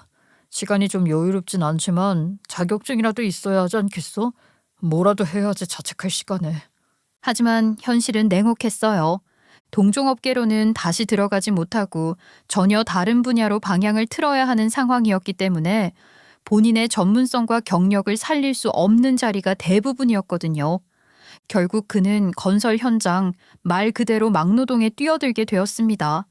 S3: 시간이 좀 여유롭진 않지만 자격증이라도 있어야 하지 않겠어? 뭐라도 해야지 자책할 시간에.
S1: 하지만 현실은 냉혹했어요. 동종업계로는 다시 들어가지 못하고 전혀 다른 분야로 방향을 틀어야 하는 상황이었기 때문에 본인의 전문성과 경력을 살릴 수 없는 자리가 대부분이었거든요. 결국 그는 건설 현장 말 그대로 막노동에 뛰어들게 되었습니다.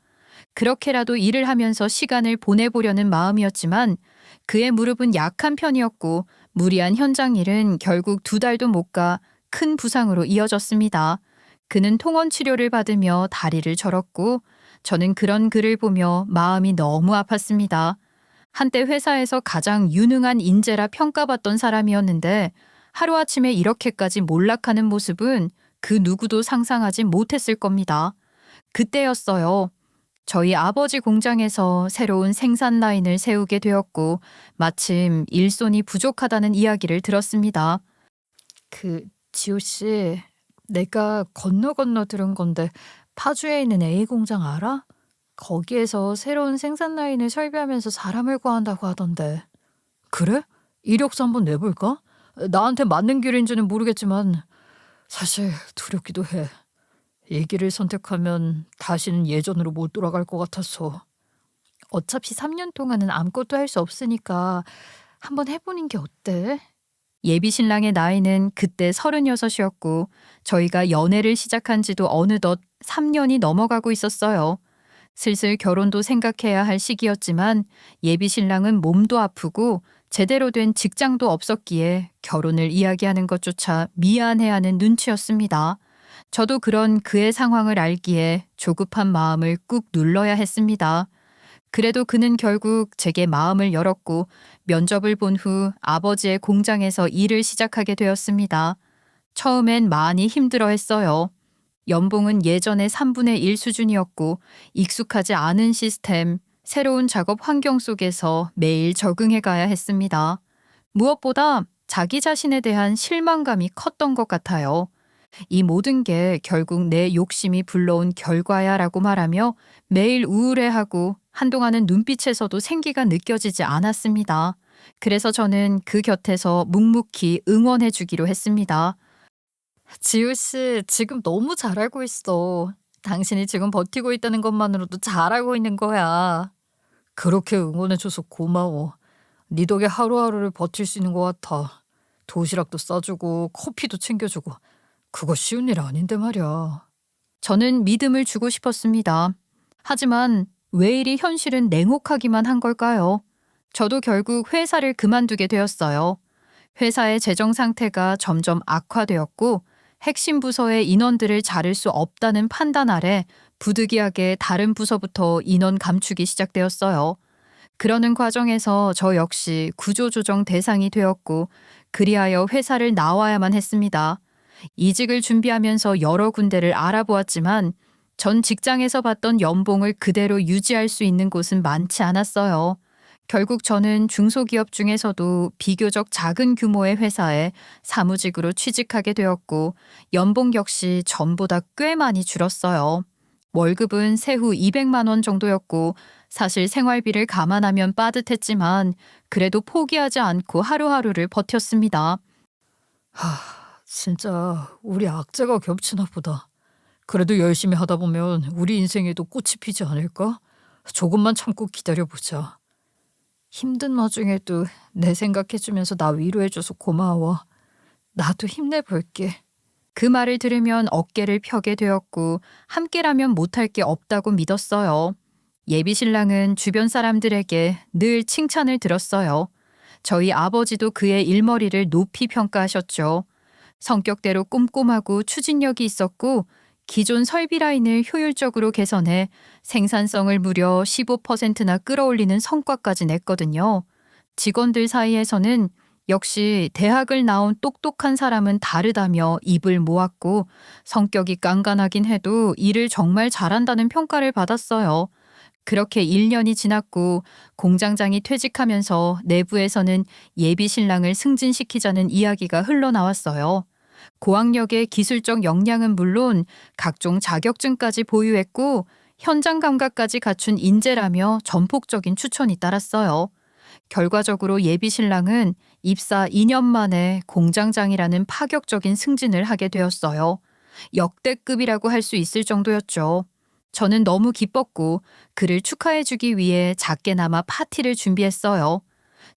S1: 그렇게라도 일을 하면서 시간을 보내보려는 마음이었지만 그의 무릎은 약한 편이었고 무리한 현장 일은 결국 2달도 못 가 큰 부상으로 이어졌습니다. 그는 통원 치료를 받으며 다리를 절었고 저는 그런 그를 보며 마음이 너무 아팠습니다. 한때 회사에서 가장 유능한 인재라 평가받던 사람이었는데 하루아침에 이렇게까지 몰락하는 모습은 그 누구도 상상하지 못했을 겁니다. 그때였어요. 저희 아버지 공장에서 새로운 생산 라인을 세우게 되었고 마침 일손이 부족하다는 이야기를 들었습니다.
S3: 지호 씨, 내가 건너 들은 건데 파주에 있는 A 공장 알아? 거기에서 새로운 생산 라인을 설비하면서 사람을 구한다고 하던데. 그래? 이력서 한번 내볼까? 나한테 맞는 길인지는 모르겠지만 사실 두렵기도 해. 이 길을 선택하면 다시는 예전으로 못 돌아갈 것 같아서.
S2: 어차피 3년 동안은 아무것도 할 수 없으니까 한번 해보는 게 어때?
S1: 예비 신랑의 나이는 그때 36이었고 저희가 연애를 시작한 지도 어느덧 3년이 넘어가고 있었어요. 슬슬 결혼도 생각해야 할 시기였지만 예비 신랑은 몸도 아프고 제대로 된 직장도 없었기에 결혼을 이야기하는 것조차 미안해하는 눈치였습니다. 저도 그런 그의 상황을 알기에 조급한 마음을 꾹 눌러야 했습니다. 그래도 그는 결국 제게 마음을 열었고 면접을 본 후 아버지의 공장에서 일을 시작하게 되었습니다. 처음엔 많이 힘들어했어요. 연봉은 예전의 3분의 1 수준이었고 익숙하지 않은 시스템, 새로운 작업 환경 속에서 매일 적응해 가야 했습니다. 무엇보다 자기 자신에 대한 실망감이 컸던 것 같아요. 이 모든 게 결국 내 욕심이 불러온 결과야라고 말하며 매일 우울해하고 한동안은 눈빛에서도 생기가 느껴지지 않았습니다. 그래서 저는 그 곁에서 묵묵히 응원해 주기로 했습니다.
S2: 지우 씨, 지금 너무 잘하고 있어. 당신이 지금 버티고 있다는 것만으로도 잘하고 있는 거야.
S3: 그렇게 응원해줘서 고마워. 네 덕에 하루하루를 버틸 수 있는 것 같아. 도시락도 싸주고 커피도 챙겨주고. 그거 쉬운 일 아닌데 말이야.
S1: 저는 믿음을 주고 싶었습니다. 하지만 왜 이리 현실은 냉혹하기만 한 걸까요? 저도 결국 회사를 그만두게 되었어요. 회사의 재정 상태가 점점 악화되었고 핵심 부서의 인원들을 자를 수 없다는 판단 아래 부득이하게 다른 부서부터 인원 감축이 시작되었어요. 그러는 과정에서 저 역시 구조조정 대상이 되었고 그리하여 회사를 나와야만 했습니다. 이직을 준비하면서 여러 군데를 알아보았지만 전 직장에서 받던 연봉을 그대로 유지할 수 있는 곳은 많지 않았어요. 결국 저는 중소기업 중에서도 비교적 작은 규모의 회사에 사무직으로 취직하게 되었고 연봉 역시 전보다 꽤 많이 줄었어요. 월급은 세후 200만 원 정도였고 사실 생활비를 감안하면 빠듯했지만 그래도 포기하지 않고 하루하루를 버텼습니다.
S3: 진짜 우리 악재가 겹치나 보다. 그래도 열심히 하다 보면 우리 인생에도 꽃이 피지 않을까? 조금만 참고 기다려보자.
S2: 힘든 와중에도 내 생각해주면서 나 위로해줘서 고마워. 나도 힘내볼게.
S1: 그 말을 들으면 어깨를 펴게 되었고 함께라면 못할 게 없다고 믿었어요. 예비 신랑은 주변 사람들에게 늘 칭찬을 들었어요. 저희 아버지도 그의 일머리를 높이 평가하셨죠. 성격대로 꼼꼼하고 추진력이 있었고 기존 설비 라인을 효율적으로 개선해 생산성을 무려 15%나 끌어올리는 성과까지 냈거든요. 직원들 사이에서는 역시 대학을 나온 똑똑한 사람은 다르다며 입을 모았고 성격이 깐깐하긴 해도 일을 정말 잘한다는 평가를 받았어요. 그렇게 1년이 지났고 공장장이 퇴직하면서 내부에서는 예비 신랑을 승진시키자는 이야기가 흘러나왔어요. 고학력의 기술적 역량은 물론 각종 자격증까지 보유했고 현장 감각까지 갖춘 인재라며 전폭적인 추천이 따랐어요. 결과적으로 예비 신랑은 입사 2년 만에 공장장이라는 파격적인 승진을 하게 되었어요. 역대급이라고 할 수 있을 정도였죠. 저는 너무 기뻤고 그를 축하해주기 위해 작게나마 파티를 준비했어요.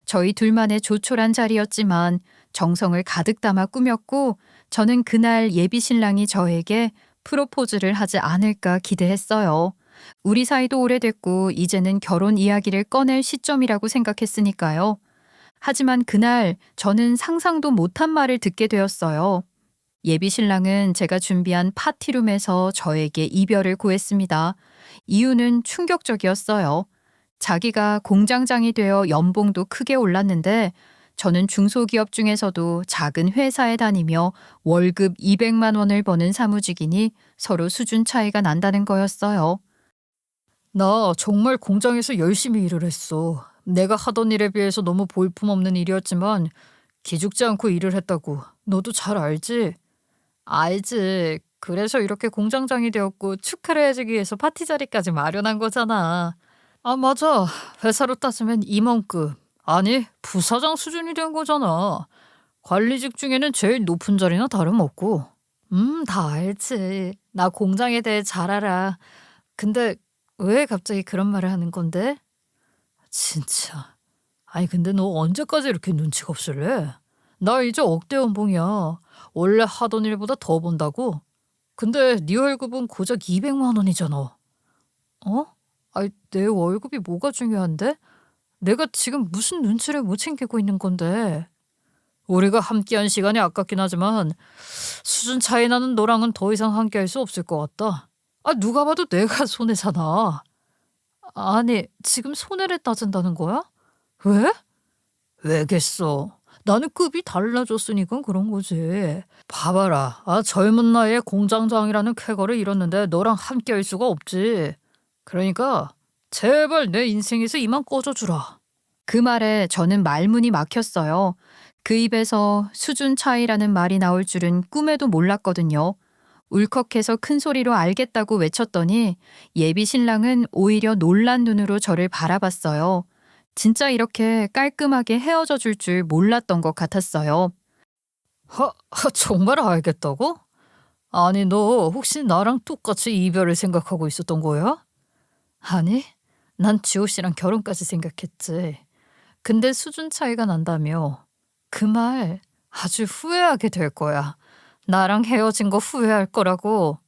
S1: 저희 둘만의 조촐한 자리였지만 정성을 가득 담아 꾸몄고 저는 그날 예비 신랑이 저에게 프로포즈를 하지 않을까 기대했어요. 우리 사이도 오래됐고 이제는 결혼 이야기를 꺼낼 시점이라고 생각했으니까요. 하지만 그날 저는 상상도 못한 말을 듣게 되었어요. 예비 신랑은 제가 준비한 파티룸에서 저에게 이별을 고했습니다. 이유는 충격적이었어요. 자기가 공장장이 되어 연봉도 크게 올랐는데 저는 중소기업 중에서도 작은 회사에 다니며 월급 200만 원을 버는 사무직이니 서로 수준 차이가 난다는 거였어요.
S3: 나 정말 공장에서 열심히 일을 했어. 내가 하던 일에 비해서 너무 볼품없는 일이었지만 기죽지 않고 일을 했다고. 너도 잘 알지? 알지. 그래서 이렇게 공장장이 되었고 축하를 해주기 위해서 파티 자리까지 마련한 거잖아. 아, 맞아. 회사로 따지면 임원급. 아니, 부사장 수준이 된 거잖아. 관리직 중에는 제일 높은 자리나 다름없고. 다 알지. 나 공장에 대해 잘 알아. 근데 왜 갑자기 그런 말을 하는 건데? 진짜. 아니, 근데 너 언제까지 이렇게 눈치가 없을래? 나 이제 억대 연봉이야. 원래 하던 일보다 더 번다고? 근데 네 월급은 고작 200만 원이잖아. 어? 아니, 내 월급이 뭐가 중요한데? 내가 지금 무슨 눈치를 못 챙기고 있는 건데? 우리가 함께한 시간이 아깝긴 하지만 수준 차이 나는 너랑은 더 이상 함께할 수 없을 것 같다. 아, 누가 봐도 내가 손해잖아. 아니, 지금 손해를 따진다는 거야? 왜? 왜겠어? 나는 급이 달라졌으니까 그런 거지. 봐봐라. 젊은 나이에 공장장이라는 쾌거를 잃었는데 너랑 함께할 수가 없지. 그러니까 제발 내 인생에서 이만 꺼져주라.
S1: 그 말에 저는 말문이 막혔어요. 그 입에서 수준 차이라는 말이 나올 줄은 꿈에도 몰랐거든요. 울컥해서 큰 소리로 알겠다고 외쳤더니 예비 신랑은 오히려 놀란 눈으로 저를 바라봤어요. 진짜 이렇게 깔끔하게 헤어져 줄 줄 몰랐던 것 같았어요.
S3: 정말 알겠다고? 아니, 너 혹시 나랑 똑같이 이별을 생각하고 있었던 거야? 아니, 난 지호 씨랑 결혼까지 생각했지. 근데 수준 차이가 난다며. 그 말 아주 후회하게 될 거야. 나랑 헤어진 거 후회할 거라고.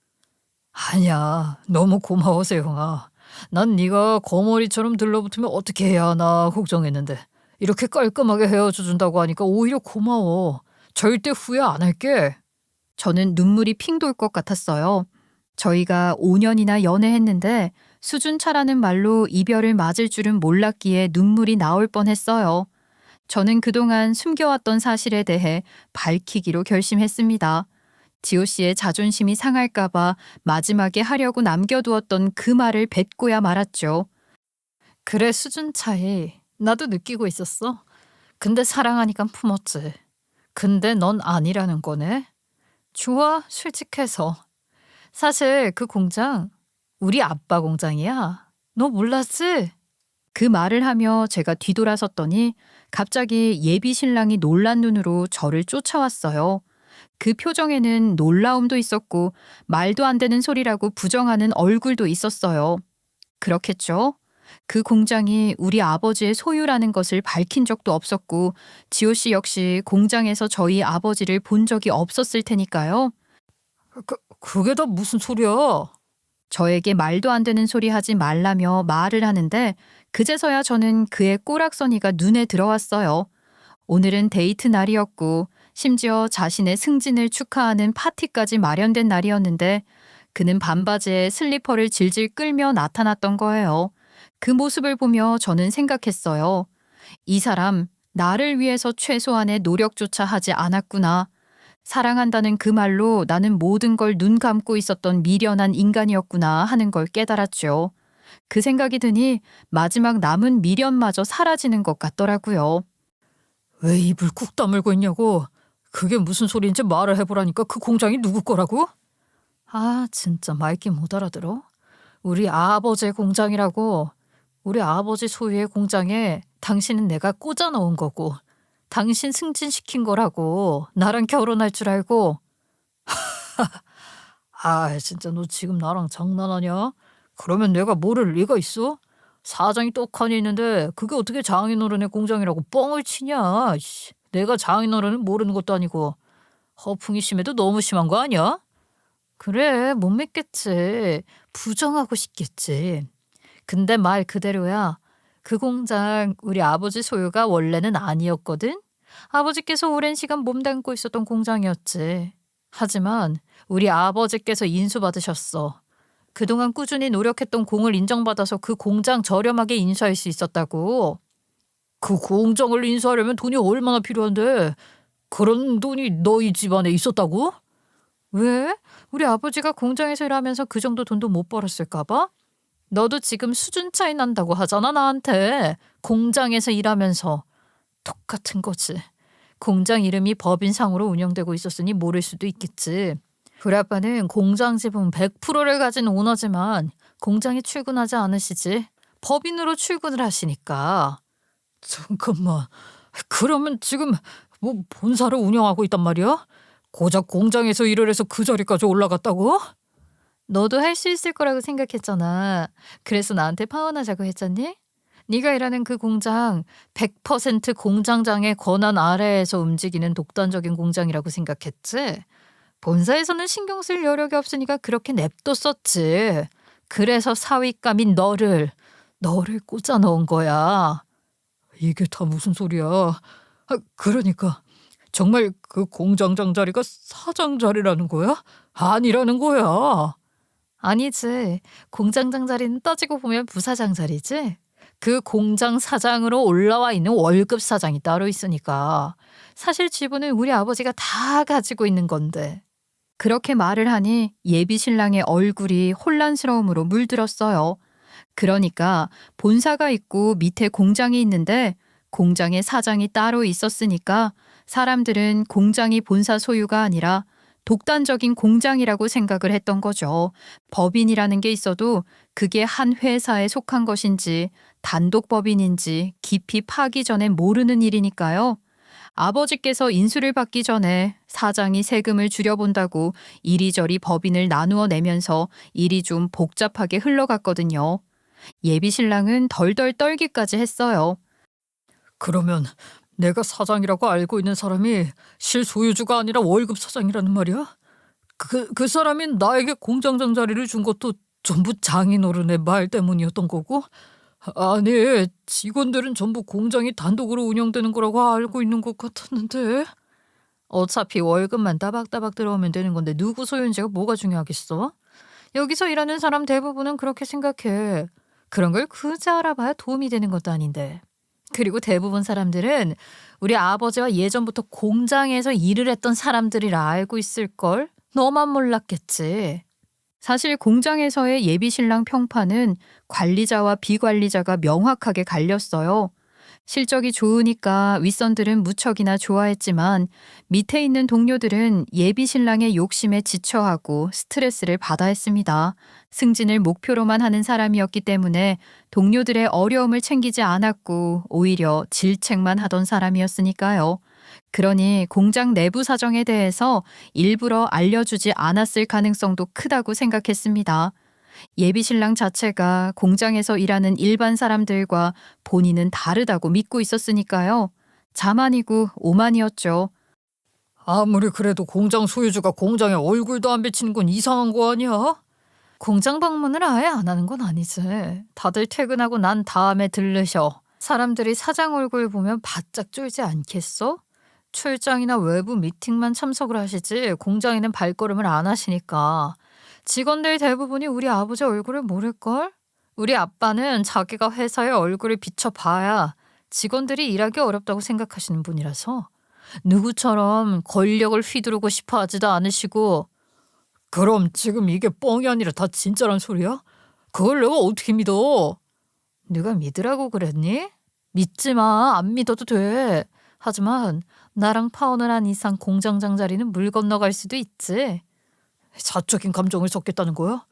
S3: 아니야, 너무 고마워, 세영아. 난 네가 거머리처럼 들러붙으면 어떻게 해야 하나 걱정했는데 이렇게 깔끔하게 헤어져 준다고 하니까 오히려 고마워. 절대 후회 안 할게.
S1: 저는 눈물이 핑 돌 것 같았어요. 저희가 5년이나 연애했는데 수준차라는 말로 이별을 맞을 줄은 몰랐기에 눈물이 나올 뻔했어요. 저는 그동안 숨겨왔던 사실에 대해 밝히기로 결심했습니다. 지호 씨의 자존심이 상할까봐 마지막에 하려고 남겨두었던 그 말을 뱉고야 말았죠.
S3: 그래, 수준 차이. 나도 느끼고 있었어. 근데 사랑하니까 품었지. 근데 넌 아니라는 거네. 좋아, 솔직해서. 사실 그 공장 우리 아빠 공장이야. 너 몰랐지?
S1: 그 말을 하며 제가 뒤돌아섰더니 갑자기 예비 신랑이 놀란 눈으로 저를 쫓아왔어요. 그 표정에는 놀라움도 있었고 말도 안 되는 소리라고 부정하는 얼굴도 있었어요. 그렇겠죠? 그 공장이 우리 아버지의 소유라는 것을 밝힌 적도 없었고 지호 씨 역시 공장에서 저희 아버지를 본 적이 없었을 테니까요.
S3: 그게 다 무슨 소리야?
S1: 저에게 말도 안 되는 소리 하지 말라며 말을 하는데 그제서야 저는 그의 꼬락서니가 눈에 들어왔어요. 오늘은 데이트 날이었고 심지어 자신의 승진을 축하하는 파티까지 마련된 날이었는데 그는 반바지에 슬리퍼를 질질 끌며 나타났던 거예요. 그 모습을 보며 저는 생각했어요. 이 사람 나를 위해서 최소한의 노력조차 하지 않았구나. 사랑한다는 그 말로 나는 모든 걸 눈 감고 있었던 미련한 인간이었구나 하는 걸 깨달았죠. 그 생각이 드니 마지막 남은 미련마저 사라지는 것 같더라고요.
S3: 왜 입을 꾹 다물고 있냐고. 그게 무슨 소리인지 말을 해보라니까. 그 공장이 누구 거라고? 아, 진짜 말귀 못 알아들어? 우리 아버지의 공장이라고. 우리 아버지 소유의 공장에 당신은 내가 꽂아 넣은 거고 당신 승진시킨 거라고. 나랑 결혼할 줄 알고. 아, 진짜 너 지금 나랑 장난하냐? 그러면 내가 모를 리가 있어? 사장이 떡하니 있는데 그게 어떻게 장인어른의 공장이라고 뻥을 치냐? 씨, 내가 장인어른은 모르는 것도 아니고. 허풍이 심해도 너무 심한 거 아니야? 그래, 못 믿겠지. 부정하고 싶겠지. 근데 말 그대로야. 그 공장 우리 아버지 소유가 원래는 아니었거든. 아버지께서 오랜 시간 몸담고 있었던 공장이었지.
S2: 하지만 우리 아버지께서 인수받으셨어. 그동안 꾸준히 노력했던 공을 인정받아서 그 공장 저렴하게 인수할 수 있었다고.
S3: 그 공장을 인수하려면 돈이 얼마나 필요한데 그런 돈이 너희 집안에 있었다고?
S2: 왜? 우리 아버지가 공장에서 일하면서 그 정도 돈도 못 벌었을까 봐? 너도 지금 수준 차이 난다고 하잖아, 나한테. 공장에서 일하면서. 똑같은 거지. 공장 이름이 법인상으로 운영되고 있었으니 모를 수도 있겠지. 우리 아빠는 공장 지분 100%를 가진 오너지만 공장에 출근하지 않으시지. 법인으로 출근을 하시니까.
S3: 잠깐만. 그러면 지금 뭐 본사를 운영하고 있단 말이야? 고작 공장에서 일을 해서 그 자리까지 올라갔다고?
S2: 너도 할 수 있을 거라고 생각했잖아. 그래서 나한테 파혼하자고 했잖니? 네가 일하는 그 공장 100% 공장장의 권한 아래에서 움직이는 독단적인 공장이라고 생각했지? 본사에서는 신경 쓸 여력이 없으니까 그렇게 냅뒀었지. 그래서 사위감인 너를 꽂아 넣은 거야.
S3: 이게 다 무슨 소리야? 그러니까 정말 그 공장장 자리가 사장 자리라는 거야? 아니라는 거야.
S2: 아니지. 공장장 자리는 따지고 보면 부사장 자리지. 그 공장 사장으로 올라와 있는 월급 사장이 따로 있으니까. 사실 지분은 우리 아버지가 다 가지고 있는 건데.
S1: 그렇게 말을 하니 예비 신랑의 얼굴이 혼란스러움으로 물들었어요. 그러니까 본사가 있고 밑에 공장이 있는데 공장에 사장이 따로 있었으니까 사람들은 공장이 본사 소유가 아니라 독단적인 공장이라고 생각을 했던 거죠. 법인이라는 게 있어도 그게 한 회사에 속한 것인지 단독 법인인지 깊이 파기 전에 모르는 일이니까요. 아버지께서 인수를 받기 전에 사장이 세금을 줄여본다고 이리저리 법인을 나누어 내면서 일이 좀 복잡하게 흘러갔거든요. 예비 신랑은 덜덜 떨기까지 했어요.
S3: 그러면 내가 사장이라고 알고 있는 사람이 실소유주가 아니라 월급 사장이라는 말이야? 그 사람이 나에게 공장장 자리를 준 것도 전부 장인어른의 말 때문이었던 거고? 아니, 직원들은 전부 공장이 단독으로 운영되는 거라고 알고 있는 것 같았는데.
S2: 어차피 월급만 따박따박 들어오면 되는 건데 누구 소유인지가 뭐가 중요하겠어? 여기서 일하는 사람 대부분은 그렇게 생각해. 그런 걸 굳이 알아봐야 도움이 되는 것도 아닌데. 그리고 대부분 사람들은 우리 아버지와 예전부터 공장에서 일을 했던 사람들이라 알고 있을걸? 너만 몰랐겠지.
S1: 사실 공장에서의 예비 신랑 평판은 관리자와 비관리자가 명확하게 갈렸어요. 실적이 좋으니까 윗선들은 무척이나 좋아했지만 밑에 있는 동료들은 예비 신랑의 욕심에 지쳐하고 스트레스를 받아 했습니다. 승진을 목표로만 하는 사람이었기 때문에 동료들의 어려움을 챙기지 않았고 오히려 질책만 하던 사람이었으니까요. 그러니 공장 내부 사정에 대해서 일부러 알려주지 않았을 가능성도 크다고 생각했습니다. 예비 신랑 자체가 공장에서 일하는 일반 사람들과 본인은 다르다고 믿고 있었으니까요. 자만이고 오만이었죠.
S3: 아무리 그래도 공장 소유주가 공장에 얼굴도 안 비치는 건 이상한 거 아니야?
S2: 공장 방문을 아예 안 하는 건 아니지. 다들 퇴근하고 난 다음에 들르셔. 사람들이 사장 얼굴 보면 바짝 쫄지 않겠어? 출장이나 외부 미팅만 참석을 하시지 공장에는 발걸음을 안 하시니까. 직원들 대부분이 우리 아버지 얼굴을 모를걸? 우리 아빠는 자기가 회사의 얼굴을 비춰봐야 직원들이 일하기 어렵다고 생각하시는 분이라서 누구처럼 권력을 휘두르고 싶어 하지도 않으시고.
S3: 그럼 지금 이게 뻥이 아니라 다 진짜란 소리야? 그걸 내가 어떻게 믿어?
S2: 누가 믿으라고 그랬니? 믿지 마. 안 믿어도 돼. 하지만 나랑 파혼을 한 이상 공장장 자리는 물 건너갈 수도 있지.
S3: 사적인 감정을 섞겠다는 거야?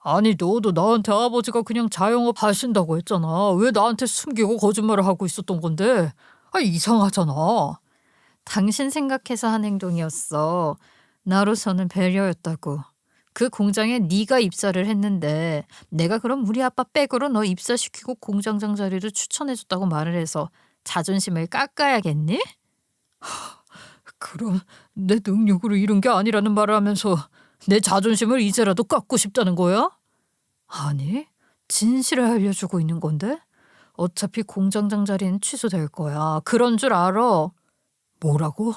S3: 아니, 너도 나한테 아버지가 그냥 자영업 하신다고 했잖아. 왜 나한테 숨기고 거짓말을 하고 있었던 건데? 이상하잖아.
S2: 당신 생각해서 한 행동이었어. 나로서는 배려였다고. 그 공장에 네가 입사를 했는데 내가 그럼 우리 아빠 백으로 너 입사시키고 공장장 자리를 추천해줬다고 말을 해서 자존심을 깎아야겠니?
S3: 그럼 내 능력으로 이룬 게 아니라는 말을 하면서 내 자존심을 이제라도 깎고 싶다는 거야?
S2: 아니, 진실을 알려주고 있는 건데? 어차피 공장장 자리는 취소될 거야. 그런 줄 알아.
S3: 뭐라고?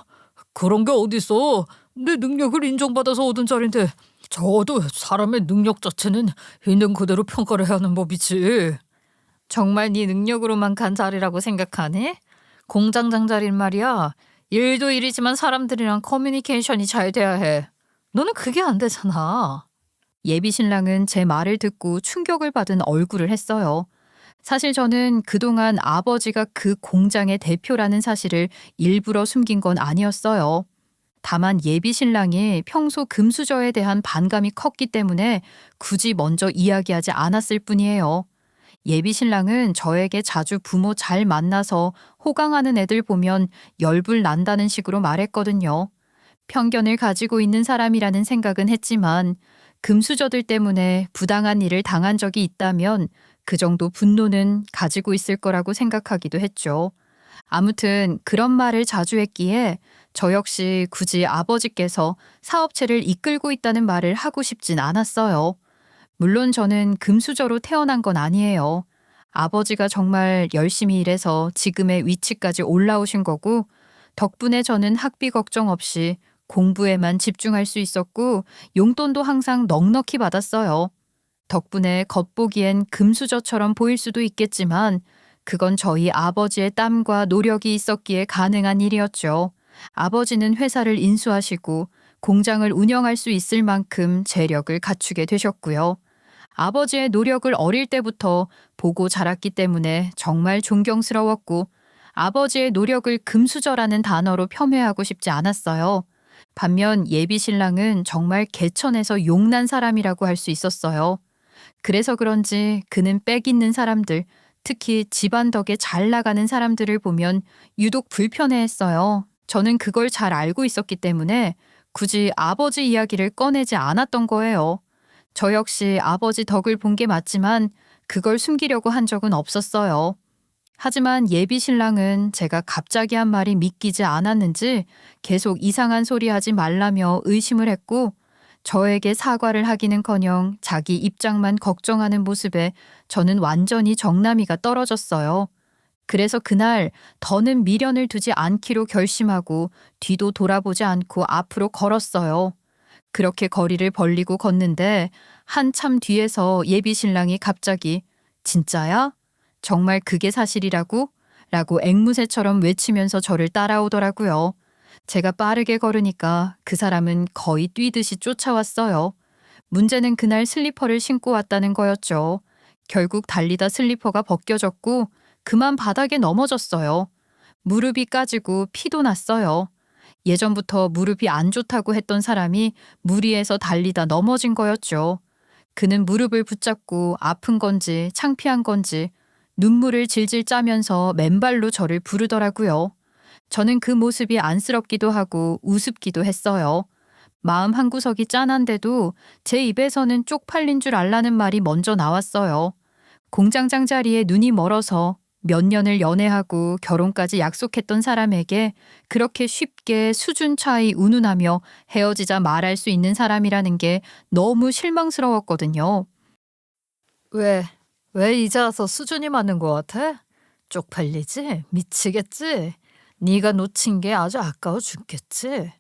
S3: 그런 게 어딨어. 내 능력을 인정받아서 얻은 자리인데 적어도 사람의 능력 자체는 있는 그대로 평가를 해야 하는 법이지.
S2: 정말 네 능력으로만 간 자리라고 생각하니? 공장장 자리는 말이야. 일도 일이지만 사람들이랑 커뮤니케이션이 잘 돼야 해. 너는 그게 안 되잖아.
S1: 예비 신랑은 제 말을 듣고 충격을 받은 얼굴을 했어요. 사실 저는 그동안 아버지가 그 공장의 대표라는 사실을 일부러 숨긴 건 아니었어요. 다만 예비 신랑이 평소 금수저에 대한 반감이 컸기 때문에 굳이 먼저 이야기하지 않았을 뿐이에요. 예비 신랑은 저에게 자주 부모 잘 만나서 호강하는 애들 보면 열불 난다는 식으로 말했거든요. 편견을 가지고 있는 사람이라는 생각은 했지만 금수저들 때문에 부당한 일을 당한 적이 있다면 그 정도 분노는 가지고 있을 거라고 생각하기도 했죠. 아무튼 그런 말을 자주 했기에 저 역시 굳이 아버지께서 사업체를 이끌고 있다는 말을 하고 싶진 않았어요. 물론 저는 금수저로 태어난 건 아니에요. 아버지가 정말 열심히 일해서 지금의 위치까지 올라오신 거고 덕분에 저는 학비 걱정 없이 공부에만 집중할 수 있었고 용돈도 항상 넉넉히 받았어요. 덕분에 겉보기엔 금수저처럼 보일 수도 있겠지만 그건 저희 아버지의 땀과 노력이 있었기에 가능한 일이었죠. 아버지는 회사를 인수하시고 공장을 운영할 수 있을 만큼 재력을 갖추게 되셨고요. 아버지의 노력을 어릴 때부터 보고 자랐기 때문에 정말 존경스러웠고 아버지의 노력을 금수저라는 단어로 폄훼하고 싶지 않았어요. 반면 예비 신랑은 정말 개천에서 용난 사람이라고 할 수 있었어요. 그래서 그런지 그는 빽 있는 사람들, 특히 집안 덕에 잘 나가는 사람들을 보면 유독 불편해했어요. 저는 그걸 잘 알고 있었기 때문에 굳이 아버지 이야기를 꺼내지 않았던 거예요. 저 역시 아버지 덕을 본 게 맞지만 그걸 숨기려고 한 적은 없었어요. 하지만 예비 신랑은 제가 갑자기 한 말이 믿기지 않았는지 계속 이상한 소리 하지 말라며 의심을 했고 저에게 사과를 하기는커녕 자기 입장만 걱정하는 모습에 저는 완전히 정나미가 떨어졌어요. 그래서 그날 더는 미련을 두지 않기로 결심하고 뒤도 돌아보지 않고 앞으로 걸었어요. 그렇게 거리를 벌리고 걷는데 한참 뒤에서 예비 신랑이 갑자기 진짜야? 정말 그게 사실이라고? 라고 앵무새처럼 외치면서 저를 따라오더라고요. 제가 빠르게 걸으니까 그 사람은 거의 뛰듯이 쫓아왔어요. 문제는 그날 슬리퍼를 신고 왔다는 거였죠. 결국 달리다 슬리퍼가 벗겨졌고 그만 바닥에 넘어졌어요. 무릎이 까지고 피도 났어요. 예전부터 무릎이 안 좋다고 했던 사람이 무리해서 달리다 넘어진 거였죠. 그는 무릎을 붙잡고 아픈 건지 창피한 건지 눈물을 질질 짜면서 맨발로 저를 부르더라고요. 저는 그 모습이 안쓰럽기도 하고 우습기도 했어요. 마음 한구석이 짠한데도 제 입에서는 쪽팔린 줄 알라는 말이 먼저 나왔어요. 공장장 자리에 눈이 멀어서 몇 년을 연애하고 결혼까지 약속했던 사람에게 그렇게 쉽게 수준 차이 운운하며 헤어지자 말할 수 있는 사람이라는 게 너무 실망스러웠거든요.
S2: 왜 이제 와서 수준이 맞는 것 같아? 쪽팔리지? 미치겠지? 네가 놓친 게 아주 아까워 죽겠지?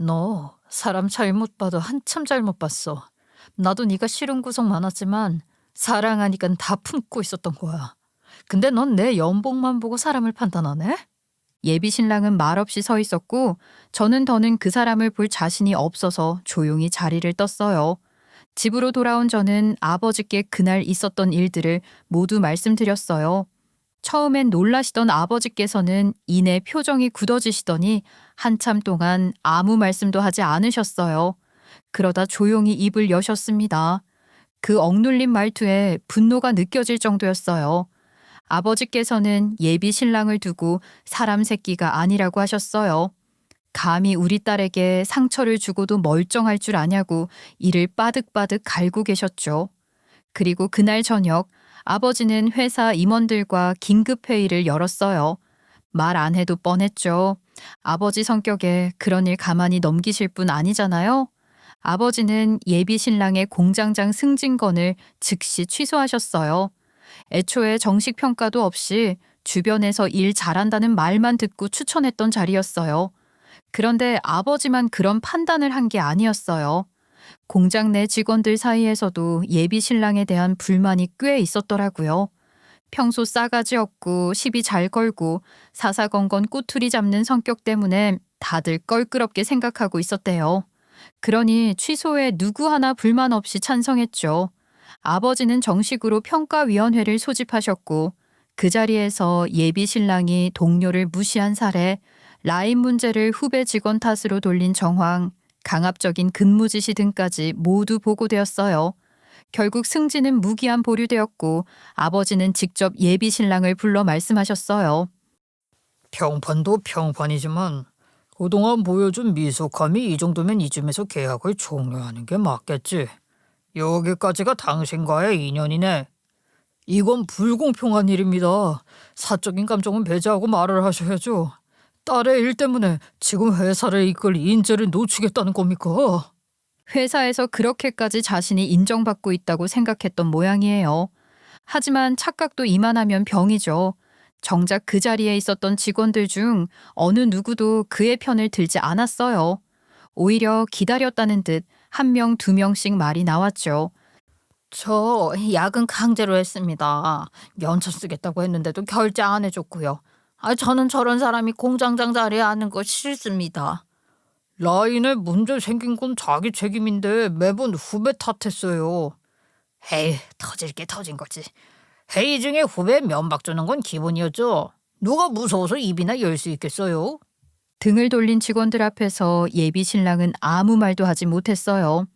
S2: 너 사람 잘못 봐도 한참 잘못 봤어. 나도 네가 싫은 구석 많았지만 사랑하니까 다 품고 있었던 거야. 근데 넌 내 연봉만 보고 사람을 판단하네?
S1: 예비 신랑은 말없이 서 있었고 저는 더는 그 사람을 볼 자신이 없어서 조용히 자리를 떴어요. 집으로 돌아온 저는 아버지께 그날 있었던 일들을 모두 말씀드렸어요. 처음엔 놀라시던 아버지께서는 이내 표정이 굳어지시더니 한참 동안 아무 말씀도 하지 않으셨어요. 그러다 조용히 입을 여셨습니다. 그 억눌린 말투에 분노가 느껴질 정도였어요. 아버지께서는 예비 신랑을 두고 사람 새끼가 아니라고 하셨어요. 감히 우리 딸에게 상처를 주고도 멀쩡할 줄 아냐고 이를 빠득빠득 갈고 계셨죠. 그리고 그날 저녁 아버지는 회사 임원들과 긴급회의를 열었어요. 말 안 해도 뻔했죠. 아버지 성격에 그런 일 가만히 넘기실 분 아니잖아요. 아버지는 예비 신랑의 공장장 승진건을 즉시 취소하셨어요. 애초에 정식 평가도 없이 주변에서 일 잘한다는 말만 듣고 추천했던 자리였어요. 그런데 아버지만 그런 판단을 한 게 아니었어요. 공장 내 직원들 사이에서도 예비 신랑에 대한 불만이 꽤 있었더라고요. 평소 싸가지 없고 시비 잘 걸고 사사건건 꼬투리 잡는 성격 때문에 다들 껄끄럽게 생각하고 있었대요. 그러니 취소에 누구 하나 불만 없이 찬성했죠. 아버지는 정식으로 평가위원회를 소집하셨고 그 자리에서 예비 신랑이 동료를 무시한 사례, 라인 문제를 후배 직원 탓으로 돌린 정황, 강압적인 근무 지시 등까지 모두 보고되었어요. 결국 승진은 무기한 보류되었고 아버지는 직접 예비 신랑을 불러 말씀하셨어요.
S3: 평판도 평판이지만 그동안 보여준 미숙함이 이 정도면 이쯤에서 계약을 종료하는 게 맞겠지. 여기까지가 당신과의 인연이네. 이건 불공평한 일입니다. 사적인 감정은 배제하고 말을 하셔야죠. 딸의 일 때문에 지금 회사를 이끌 인재를 놓치겠다는 겁니까?
S1: 회사에서 그렇게까지 자신이 인정받고 있다고 생각했던 모양이에요. 하지만 착각도 이만하면 병이죠. 정작 그 자리에 있었던 직원들 중 어느 누구도 그의 편을 들지 않았어요. 오히려 기다렸다는 듯 한 명, 두 명씩 말이 나왔죠.
S2: 저 야근 강제로 했습니다. 연차 쓰겠다고 했는데도 결제 안 해줬고요. 저는 저런 사람이 공장장 자리에 앉는 거 싫습니다.
S3: 라인에 문제 생긴 건 자기 책임인데 매번 후배 탓했어요. 에이, 터질 게 터진 거지. 회의 중에 후배 면박 주는 건 기본이었죠. 누가 무서워서 입이나 열 수 있겠어요?
S1: 등을 돌린 직원들 앞에서 예비 신랑은 아무 말도 하지 못했어요.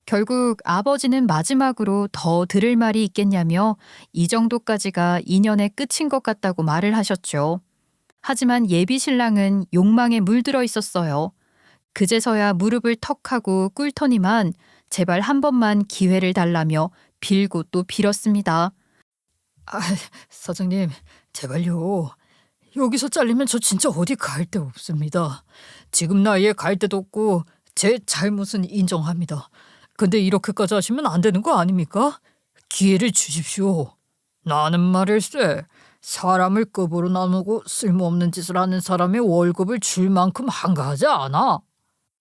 S1: 결국 아버지는 마지막으로 더 들을 말이 있겠냐며 이 정도까지가 인연의 끝인 것 같다고 말을 하셨죠. 하지만 예비 신랑은 욕망에 물들어 있었어요. 그제서야 무릎을 턱하고 꿇더니만 제발 한 번만 기회를 달라며 빌고 또 빌었습니다.
S3: 사장님, 제발요. 여기서 잘리면 저 진짜 어디 갈 데 없습니다. 지금 나이에 갈 데도 없고 제 잘못은 인정합니다. 근데 이렇게까지 하시면 안 되는 거 아닙니까? 기회를 주십시오. 나는 말일세. 사람을 급으로 나누고 쓸모없는 짓을 하는 사람의 월급을 줄 만큼 한가하지 않아.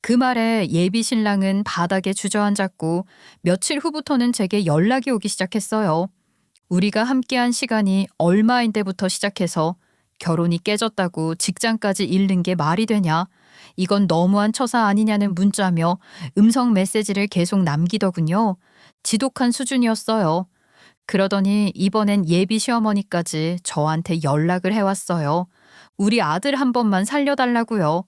S1: 그 말에 예비 신랑은 바닥에 주저앉았고 며칠 후부터는 제게 연락이 오기 시작했어요. 우리가 함께한 시간이 얼마인데부터 시작해서 결혼이 깨졌다고 직장까지 잃는 게 말이 되냐. 이건 너무한 처사 아니냐는 문자며 음성 메시지를 계속 남기더군요. 지독한 수준이었어요. 그러더니 이번엔 예비 시어머니까지 저한테 연락을 해왔어요. 우리 아들 한 번만 살려달라고요.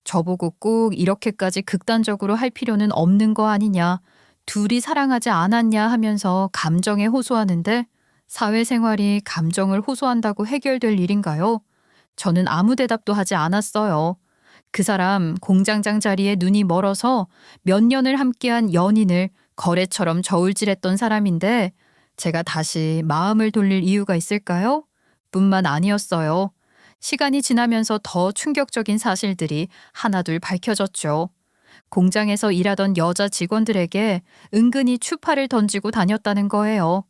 S1: 저보고 꼭 이렇게까지 극단적으로 할 필요는 없는 거 아니냐. 둘이 사랑하지 않았냐 하면서 감정에 호소하는데 사회생활이 감정을 호소한다고 해결될 일인가요? 저는 아무 대답도 하지 않았어요. 그 사람 공장장 자리에 눈이 멀어서 몇 년을 함께한 연인을 거래처럼 저울질했던 사람인데 제가 다시 마음을 돌릴 이유가 있을까요? 뿐만 아니었어요. 시간이 지나면서 더 충격적인 사실들이 하나둘 밝혀졌죠. 공장에서 일하던 여자 직원들에게 은근히 추파를 던지고 다녔다는 거예요.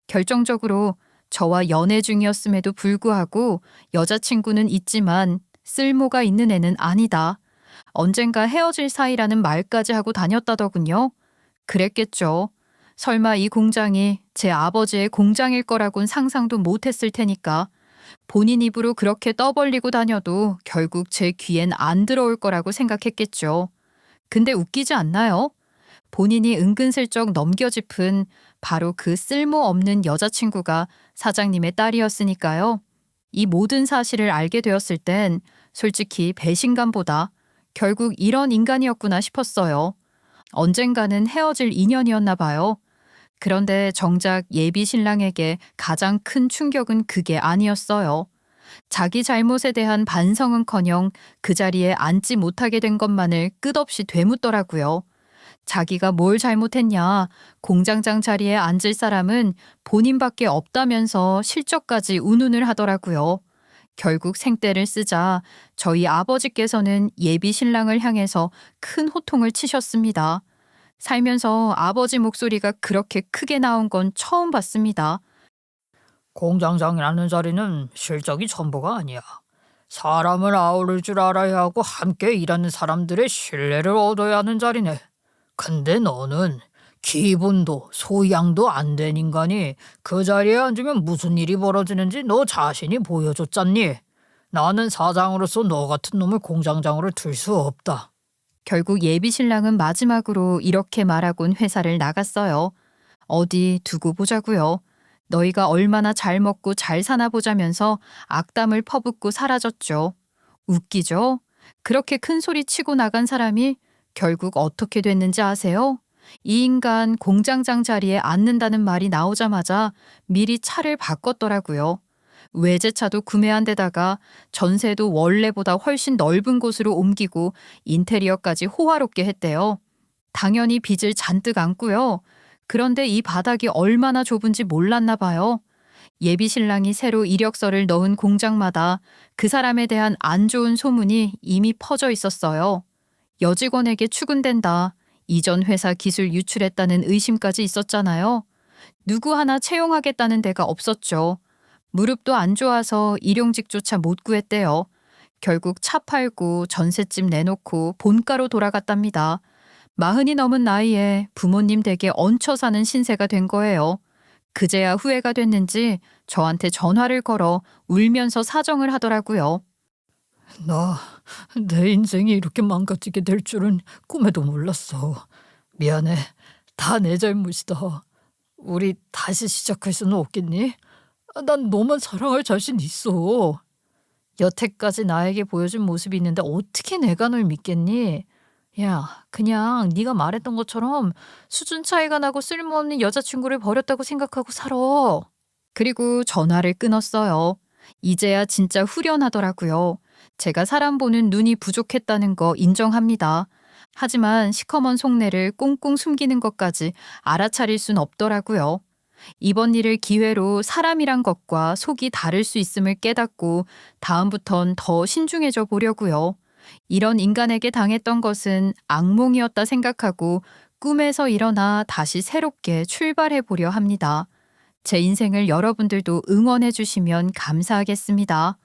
S1: 결정적으로 저와 연애 중이었음에도 불구하고 여자친구는 있지만 쓸모가 있는 애는 아니다. 언젠가 헤어질 사이라는 말까지 하고 다녔다더군요. 그랬겠죠. 설마 이 공장이 제 아버지의 공장일 거라곤 상상도 못했을 테니까 본인 입으로 그렇게 떠벌리고 다녀도 결국 제 귀엔 안 들어올 거라고 생각했겠죠. 근데 웃기지 않나요? 본인이 은근슬쩍 넘겨짚은 바로 그 쓸모없는 여자친구가 사장님의 딸이었으니까요. 이 모든 사실을 알게 되었을 땐 솔직히 배신감보다 결국 이런 인간이었구나 싶었어요. 언젠가는 헤어질 인연이었나 봐요. 그런데 정작 예비 신랑에게 가장 큰 충격은 그게 아니었어요. 자기 잘못에 대한 반성은커녕 그 자리에 앉지 못하게 된 것만을 끝없이 되묻더라고요. 자기가 뭘 잘못했냐, 공장장 자리에 앉을 사람은 본인밖에 없다면서 실적까지 운운을 하더라고요. 결국 생떼를 쓰자 저희 아버지께서는 예비 신랑을 향해서 큰 호통을 치셨습니다. 살면서 아버지 목소리가 그렇게 크게 나온 건 처음 봤습니다.
S3: 공장장이라는 자리는 실적이 전부가 아니야. 사람을 아우를 줄 알아야 하고 함께 일하는 사람들의 신뢰를 얻어야 하는 자리네. 근데 너는 기분도 소양도 안 된 인간이 그 자리에 앉으면 무슨 일이 벌어지는지 너 자신이 보여줬잖니. 나는 사장으로서 너 같은 놈을 공장장으로 둘 수 없다.
S1: 결국 예비 신랑은 마지막으로 이렇게 말하곤 회사를 나갔어요. 어디 두고 보자고요. 너희가 얼마나 잘 먹고 잘 사나 보자면서 악담을 퍼붓고 사라졌죠. 웃기죠? 그렇게 큰 소리 치고 나간 사람이 결국 어떻게 됐는지 아세요? 이 인간 공장장 자리에 앉는다는 말이 나오자마자 미리 차를 바꿨더라고요. 외제차도 구매한 데다가 전세도 원래보다 훨씬 넓은 곳으로 옮기고 인테리어까지 호화롭게 했대요. 당연히 빚을 잔뜩 안고요. 그런데 이 바닥이 얼마나 좁은지 몰랐나 봐요. 예비 신랑이 새로 이력서를 넣은 공장마다 그 사람에 대한 안 좋은 소문이 이미 퍼져 있었어요. 여직원에게 추근된다. 이전 회사 기술 유출했다는 의심까지 있었잖아요. 누구 하나 채용하겠다는 데가 없었죠. 무릎도 안 좋아서 일용직조차 못 구했대요. 결국 차 팔고 전셋집 내놓고 본가로 돌아갔답니다. 40이 넘은 나이에 부모님 댁에 얹혀 사는 신세가 된 거예요. 그제야 후회가 됐는지 저한테 전화를 걸어 울면서 사정을 하더라고요.
S3: 나 내 인생이 이렇게 망가지게 될 줄은 꿈에도 몰랐어. 미안해. 다 내 잘못이다. 우리 다시 시작할 수는 없겠니? 난 너만 사랑할 자신 있어. 여태까지 나에게 보여준 모습이 있는데 어떻게 내가 널 믿겠니? 야, 그냥 네가 말했던 것처럼 수준 차이가 나고 쓸모없는 여자친구를 버렸다고 생각하고 살아.
S1: 그리고 전화를 끊었어요. 이제야 진짜 후련하더라고요. 제가 사람 보는 눈이 부족했다는 거 인정합니다. 하지만 시커먼 속내를 꽁꽁 숨기는 것까지 알아차릴 순 없더라고요. 이번 일을 기회로 사람이란 것과 속이 다를 수 있음을 깨닫고 다음부턴 더 신중해져 보려고요. 이런 인간에게 당했던 것은 악몽이었다 생각하고 꿈에서 일어나 다시 새롭게 출발해 보려 합니다. 제 인생을 여러분들도 응원해 주시면 감사하겠습니다.